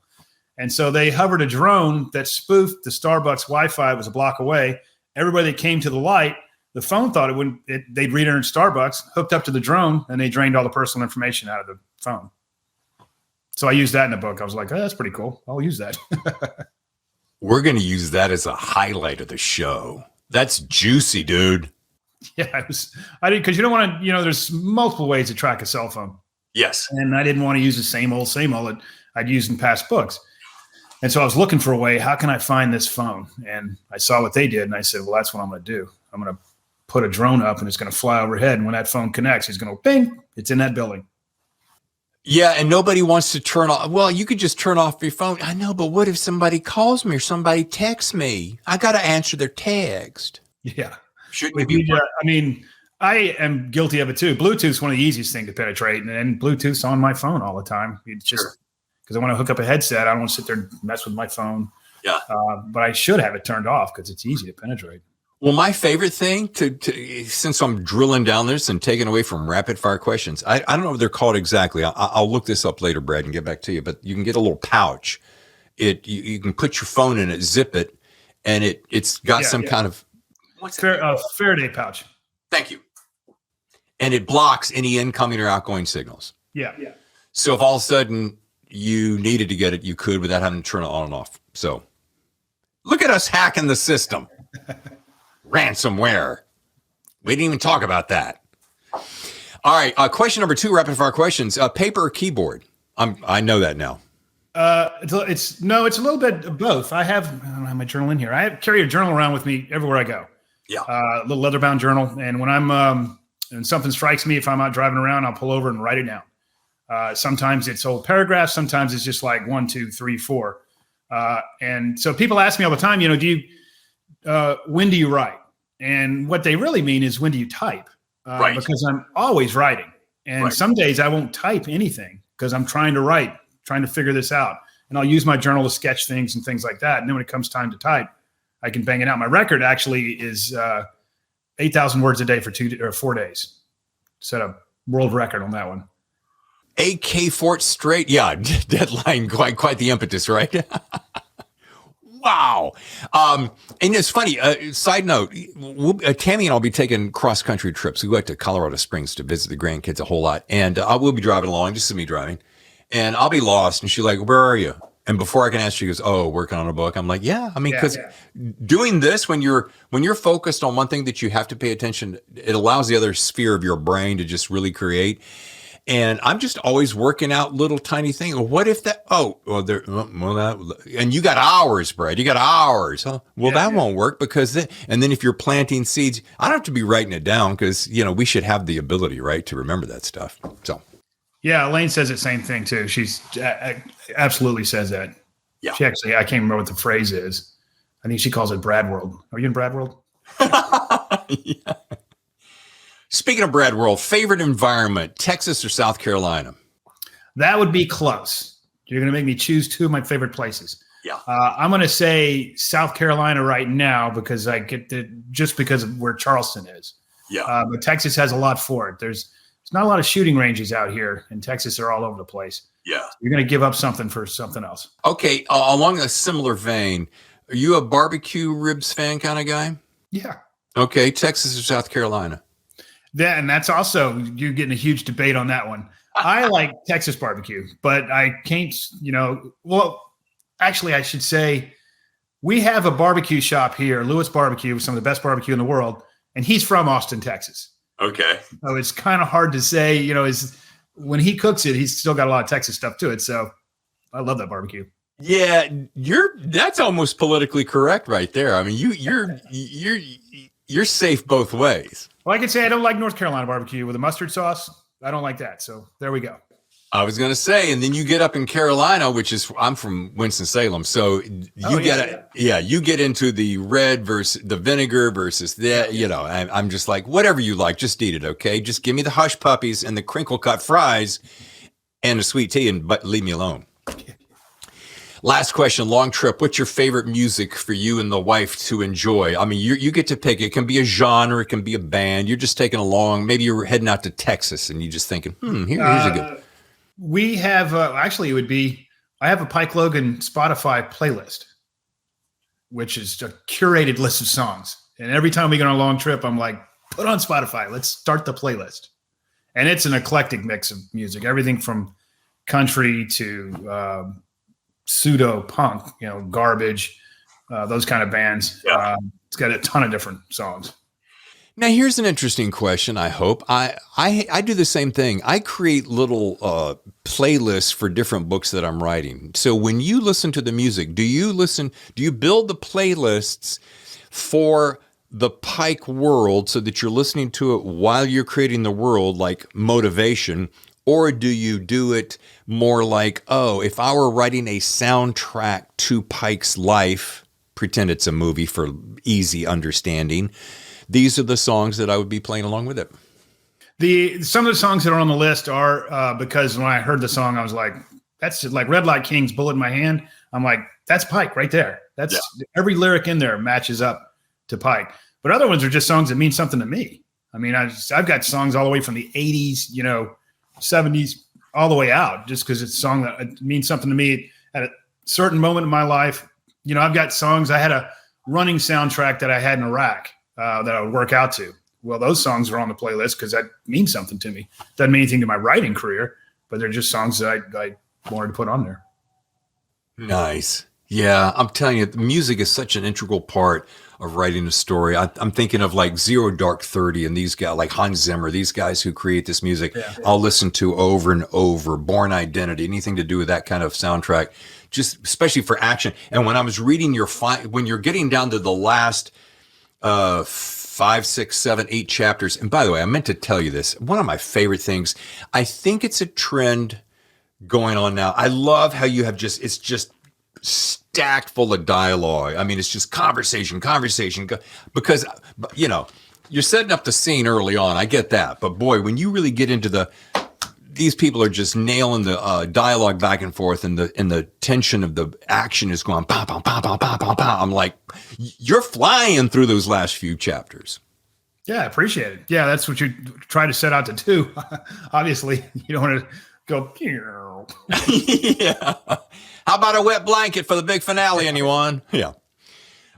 And so they hovered a drone that spoofed the Starbucks Wi-Fi. It was a block away. Everybody that came to the light, the phone thought they'd read it in Starbucks, hooked up to the drone, and they drained all the personal information out of the phone. So I used that in the book. I was like, oh, that's pretty cool. I'll use that. We're going to use that as a highlight of the show. That's juicy, dude. Yeah, I did, because you don't want to, there's multiple ways to track a cell phone. Yes. And I didn't want to use the same old that I'd used in past books. And so I was looking for a way, how can I find this phone? And I saw what they did, and I said, well, that's what I'm going to do. I'm going to put a drone up, and it's going to fly overhead. And when that phone connects, it's going to bing, it's in that building. Yeah, and nobody wants to turn off. Well, you could just turn off your phone. I know, but what if somebody calls me or somebody texts me? I got to answer their text. Yeah. Shouldn't you be? I am guilty of it too. Bluetooth is one of the easiest things to penetrate, and Bluetooth's on my phone all the time. It's just because I want to hook up a headset. I don't want to sit there and mess with my phone. Yeah. But I should have it turned off because it's easy to penetrate. Well, my favorite thing since I'm drilling down this and taking away from rapid fire questions, I don't know what they're called exactly. I'll look this up later, Brad, and get back to you. But you can get a little pouch. You can put your phone in it, zip it, and it's got kind of Faraday pouch. Thank you. And it blocks any incoming or outgoing signals. Yeah. So if all of a sudden you needed to get it, you could without having to turn it on and off. So look at us hacking the system. Ransomware. We didn't even talk about that. All right. Question number 2, rapid fire questions. Paper or keyboard? I know that now. It's a little bit of both. I don't have my journal in here. I carry a journal around with me everywhere I go. Yeah. A little leather bound journal. And when I'm, and something strikes me, if I'm out driving around, I'll pull over and write it down. Sometimes it's whole paragraphs. Sometimes it's just like 1, 2, 3, 4. And so people ask me all the time, when do you write? And what they really mean is, when do you type? Right. Because I'm always writing. And some days I won't type anything because I'm trying to write, trying to figure this out. And I'll use my journal to sketch things and things like that. And then when it comes time to type, I can bang it out. My record actually is 8,000 words a day for 4 days. Set a world record on that one. AK Fort straight. Yeah, deadline, quite the impetus, right? Wow. And it's funny, side note, Tammy and I'll be taking cross-country trips. We go out to Colorado Springs to visit the grandkids a whole lot. And I will be driving along, just me driving. And I'll be lost. And she's like, where are you? And before I can answer, she goes, oh, working on a book. I'm like, yeah. I mean, because doing this, when you're focused on one thing that you have to pay attention, it allows the other sphere of your brain to just really create. And I'm just always working out little tiny things. What if that? And you got hours, Brad. You got hours. Huh? Well, that won't work because and then if you're planting seeds, I don't have to be writing it down because we should have the ability, right, to remember that stuff. So. Yeah, Elaine says the same thing too. She's absolutely says that. Yeah. She actually, I can't remember what the phrase is. I think she calls it Brad World. Are you in Brad World? Yeah. Speaking of Brad World, favorite environment, Texas or South Carolina? That would be close. You're going to make me choose 2 of my favorite places. Yeah. I'm going to say South Carolina right now because just because of where Charleston is. Yeah. But Texas has a lot for it. There's not a lot of shooting ranges out here in Texas. They're all over the place. Yeah. You're going to give up something for something else. Okay. Along a similar vein, are you a barbecue ribs fan kind of guy? Yeah. Okay. Texas or South Carolina? And that's also, you're getting a huge debate on that one. I like Texas barbecue, but I can't, actually, I should say we have a barbecue shop here, Lewis Barbecue, some of the best barbecue in the world, and he's from Austin, Texas. Okay. So it's kind of hard to say, when he cooks it, he's still got a lot of Texas stuff to it. So I love that barbecue. Yeah, that's almost politically correct right there. I mean, you're safe both ways. Well, I can say I don't like North Carolina barbecue with a mustard sauce. I don't like that. So there we go. I was going to say, and then you get up in Carolina, I'm from Winston-Salem. So you get into the red versus the vinegar versus that, I'm just like, whatever you like, just eat it. Okay. Just give me the hush puppies and the crinkle cut fries and a sweet tea but leave me alone. Last question, long trip. What's your favorite music for you and the wife to enjoy? I mean, you get to pick. It can be a genre. It can be a band. You're just taking along. Maybe you're heading out to Texas and you're just thinking, here's a good. We have, actually, I have a Pike Logan Spotify playlist, which is a curated list of songs. And every time we go on a long trip, I'm like, put on Spotify. Let's start the playlist. And it's an eclectic mix of music, everything from country to pseudo punk, Garbage, those kind of bands. Yeah. It's got a ton of different songs. Now, here's an interesting question. I hope I do the same thing. I create little playlists for different books that I'm writing. So when you listen to the music, do you build the playlists for the Pike world so that you're listening to it while you're creating the world, like motivation? Or do you do it more like, if I were writing a soundtrack to Pike's life, pretend it's a movie for easy understanding, these are the songs that I would be playing along with it? Some of the songs that are on the list are because when I heard the song, I was like, that's just like Red Light King's Bullet in My Hand. I'm like, that's Pike right there. Every lyric in there matches up to Pike. But other ones are just songs that mean something to me. I mean, I've got songs all the way from the 80s, 70s, all the way out, just because it's a song that means something to me at a certain moment in my life. I've got songs. I had a running soundtrack that I had in Iraq that I would work out to. Well, those songs are on the playlist because that means something to me. Doesn't mean anything to my writing career, but they're just songs that I wanted to put on there. Nice. Yeah, I'm telling you, the music is such an integral part of writing a story. I'm thinking of like Zero Dark 30 and these guys like Hans Zimmer, these guys who create this music. Yeah. I'll listen to over and over. Born Identity, anything to do with that kind of soundtrack, just especially for action. And when I was reading when you're getting down to the last 5, 6, 7, 8 chapters. And by the way, I meant to tell you this. One of my favorite things, I think it's a trend going on now. I love how you have it's just stacked full of dialogue. I mean, it's just conversation, because, you're setting up the scene early on. I get that. But boy, when you really get into these people are just nailing the dialogue back and forth, and the tension of the action is going pow, pow, pow, pow, pow, pow, pow. I'm like, you're flying through those last few chapters. Yeah, I appreciate it. Yeah, that's what you try to set out to do. Obviously, you don't want to go. Yeah. How about a wet blanket for the big finale, anyone? Yeah.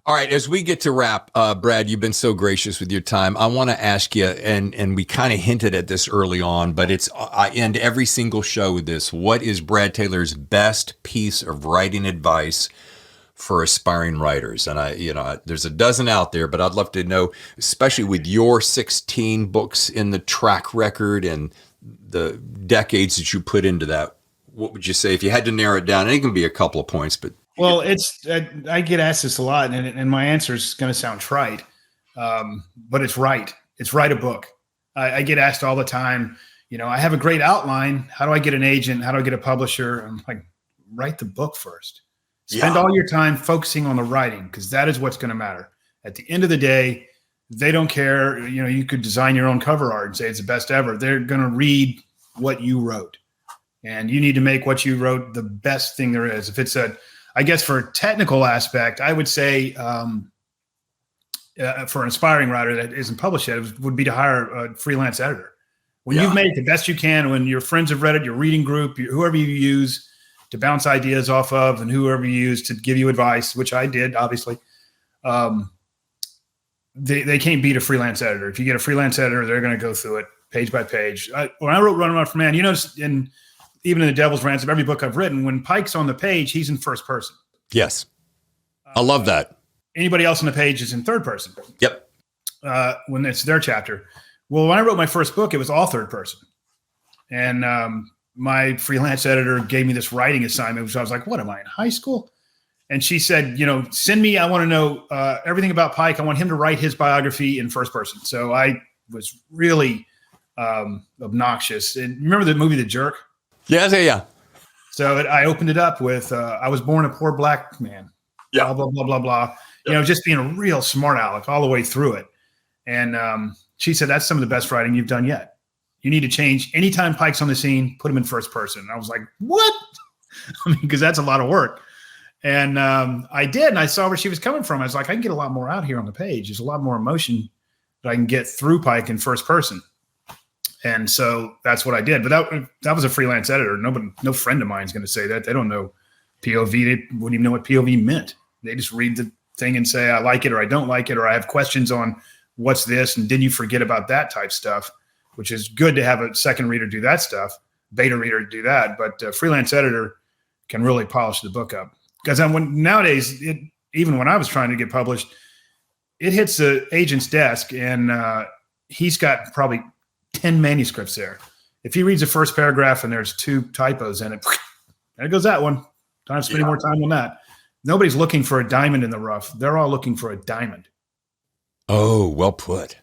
All right, as we get to wrap, Brad, you've been so gracious with your time. I want to ask you, and we kind of hinted at this early on, but I end every single show with this. What is Brad Taylor's best piece of writing advice for aspiring writers? And there's a dozen out there, but I'd love to know, especially with your 16 books in the track record and the decades that you put into that. What would you say if you had to narrow it down? And it can be a couple of points, but. Well, I get asked this a lot, and my answer is going to sound trite, but it's right. It's write a book. I get asked all the time, I have a great outline. How do I get an agent? How do I get a publisher? I'm like, write the book first. Spend all your time focusing on the writing, because that is what's going to matter. At the end of the day, they don't care. You could design your own cover art and say it's the best ever. They're going to read what you wrote, and you need to make what you wrote the best thing there is. If it's a I guess for a technical aspect, I would say for an aspiring writer that isn't published yet, it would be to hire a freelance editor. When you've made it the best you can, when your friends have read it, your reading group, whoever you use to bounce ideas off of, and whoever you use to give you advice, which I did, obviously, they can't beat a freelance editor. If you get a freelance editor, they're going to go through it page by page. When I wrote Run 'Em Out for Man, you notice even in The Devil's Ransom, every book I've written, when Pike's on the page, he's in first person. Yes. I love that. Anybody else on the page is in third person. Yep. When it's their chapter. Well, when I wrote my first book, it was all third person. And my freelance editor gave me this writing assignment, which I was like, what am I, in high school? And she said, send me, I want to know everything about Pike. I want him to write his biography in first person. So I was really obnoxious. And remember the movie The Jerk? Yeah. So I opened it up with, I was born a poor black man. Yeah. Blah, blah, blah, blah, blah. Yep. Just being a real smart aleck all the way through it. And she said, that's some of the best writing you've done yet. You need to change. Anytime Pike's on the scene, put him in first person. And I was like, what? Because that's a lot of work. And I did. And I saw where she was coming from. I was like, I can get a lot more out here on the page. There's a lot more emotion that I can get through Pike in first person. And so that's what I did. But that was a freelance editor. No friend of mine is going to say that. They don't know POV. They wouldn't even know what POV meant. They just read the thing and say, I like it or I don't like it, or I have questions on what's this, and didn't you forget about that type stuff, which is good to have a second reader do that stuff, beta reader do that. But a freelance editor can really polish the book up. Because nowadays, even when I was trying to get published, it hits the agent's desk and he's got probably 10 manuscripts there. If he reads the first paragraph and there's 2 typos in it, there goes that one. Time spending more time on that. Nobody's looking for a diamond in the rough. They're all looking for a diamond. Oh, well put.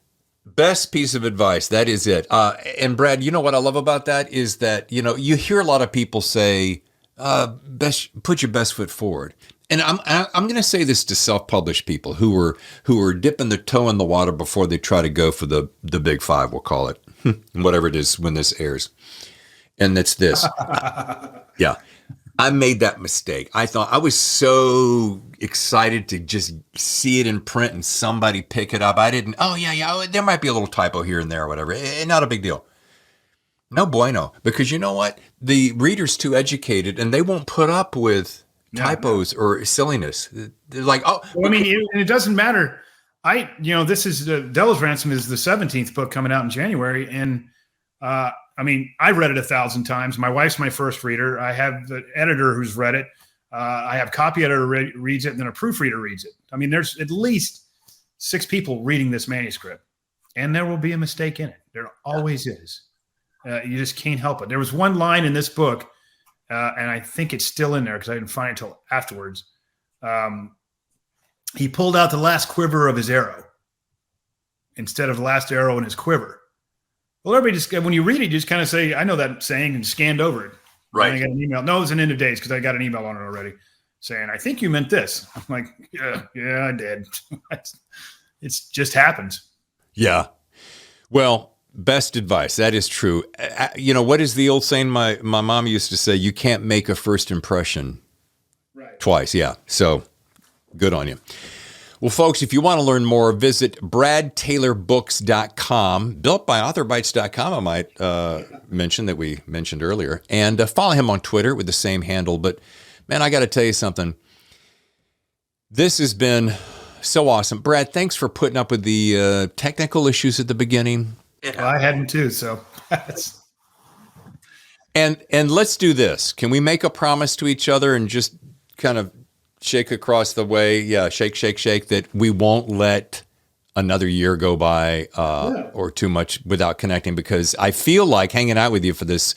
Best piece of advice. That is it. And Brad, you know what I love about that is that, you hear a lot of people say, put your best foot forward. And I'm going to say this to self-published people who are dipping their toe in the water before they try to go for the big 5, we'll call it, whatever it is when this airs. And it's this. Yeah. I made that mistake. I thought I was so excited to just see it in print and somebody pick it up. I didn't, there might be a little typo here and there or whatever. Not a big deal. No bueno. Because you know what? The reader's too educated and they won't put up with typos or silliness. They're like, oh. Well, and it doesn't matter. This is the Devil's Ransom is the 17th book coming out in January. And I read it 1,000 times. My wife's my first reader. I have the editor who's read it. I have copy editor reads it, and then a proofreader reads it. There's at least 6 people reading this manuscript, and there will be a mistake in it. There always is. You just can't help it. There was one line in this book, and I think it's still in there because I didn't find it until afterwards. He pulled out the last quiver of his arrow instead of the last arrow in his quiver. Well, everybody just, when you read it, you just kind of say, I know that saying, and scanned over it. Right. And I got an email. No, it was an end of days because I got an email on it already saying, I think you meant this. I'm like, yeah, I did. It just happens. Yeah. Well, best advice. That is true. What is the old saying my mom used to say? You can't make a first impression twice. Yeah. So good on you. Well, folks, if you want to learn more, visit bradtaylorbooks.com, built by authorbytes.com, I might mention that we mentioned earlier, and follow him on Twitter with the same handle. But, man, I got to tell you something. This has been so awesome. Brad, thanks for putting up with the technical issues at the beginning. Well, I had them too, so. And let's do this. Can we make a promise to each other and just kind of shake across the way? Yeah, shake, that we won't let another year go by or too much without connecting, because I feel like hanging out with you for this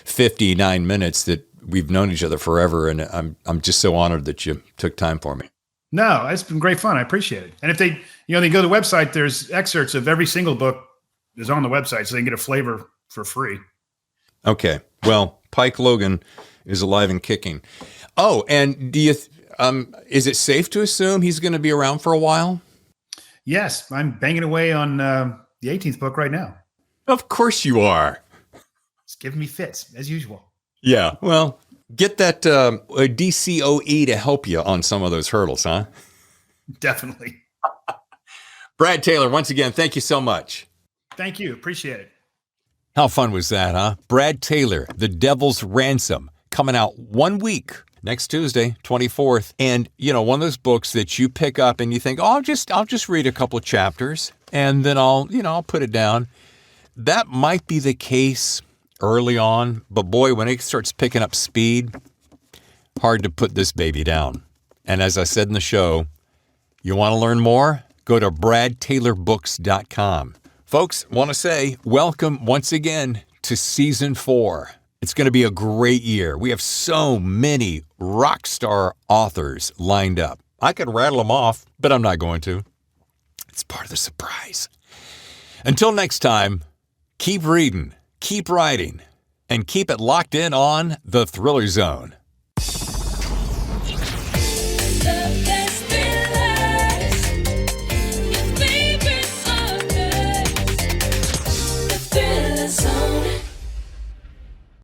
59 minutes that we've known each other forever, and I'm just so honored that you took time for me. No, it's been great fun. I appreciate it. And if they go to the website, there's excerpts of every single book is on the website, so they can get a flavor for free. Okay. Well, Pike Logan is alive and kicking. Oh, and do you is it safe to assume he's going to be around for a while? Yes, I'm banging away on the 18th book right now. Of course you are. It's giving me fits, as usual. Yeah, well, Get that DCOE to help you on some of those hurdles, huh? Definitely. Brad Taylor, once again, thank you so much. Thank you. Appreciate it. How fun was that, huh? Brad Taylor, The Devil's Ransom, coming out 1 week next Tuesday, 24th. And, one of those books that you pick up and you think, I'll just read a couple of chapters and then I'll put it down. That might be the case early on, but boy, when it starts picking up speed, hard to put this baby down. And as I said in the show, you want to learn more? Go to bradtaylorbooks.com. Folks, want to say welcome once again to season 4. It's going to be a great year. We have so many rock star authors lined up. I could rattle them off, but I'm not going to. It's part of the surprise. Until next time, keep reading, keep writing, and keep it locked in on The Thriller Zone.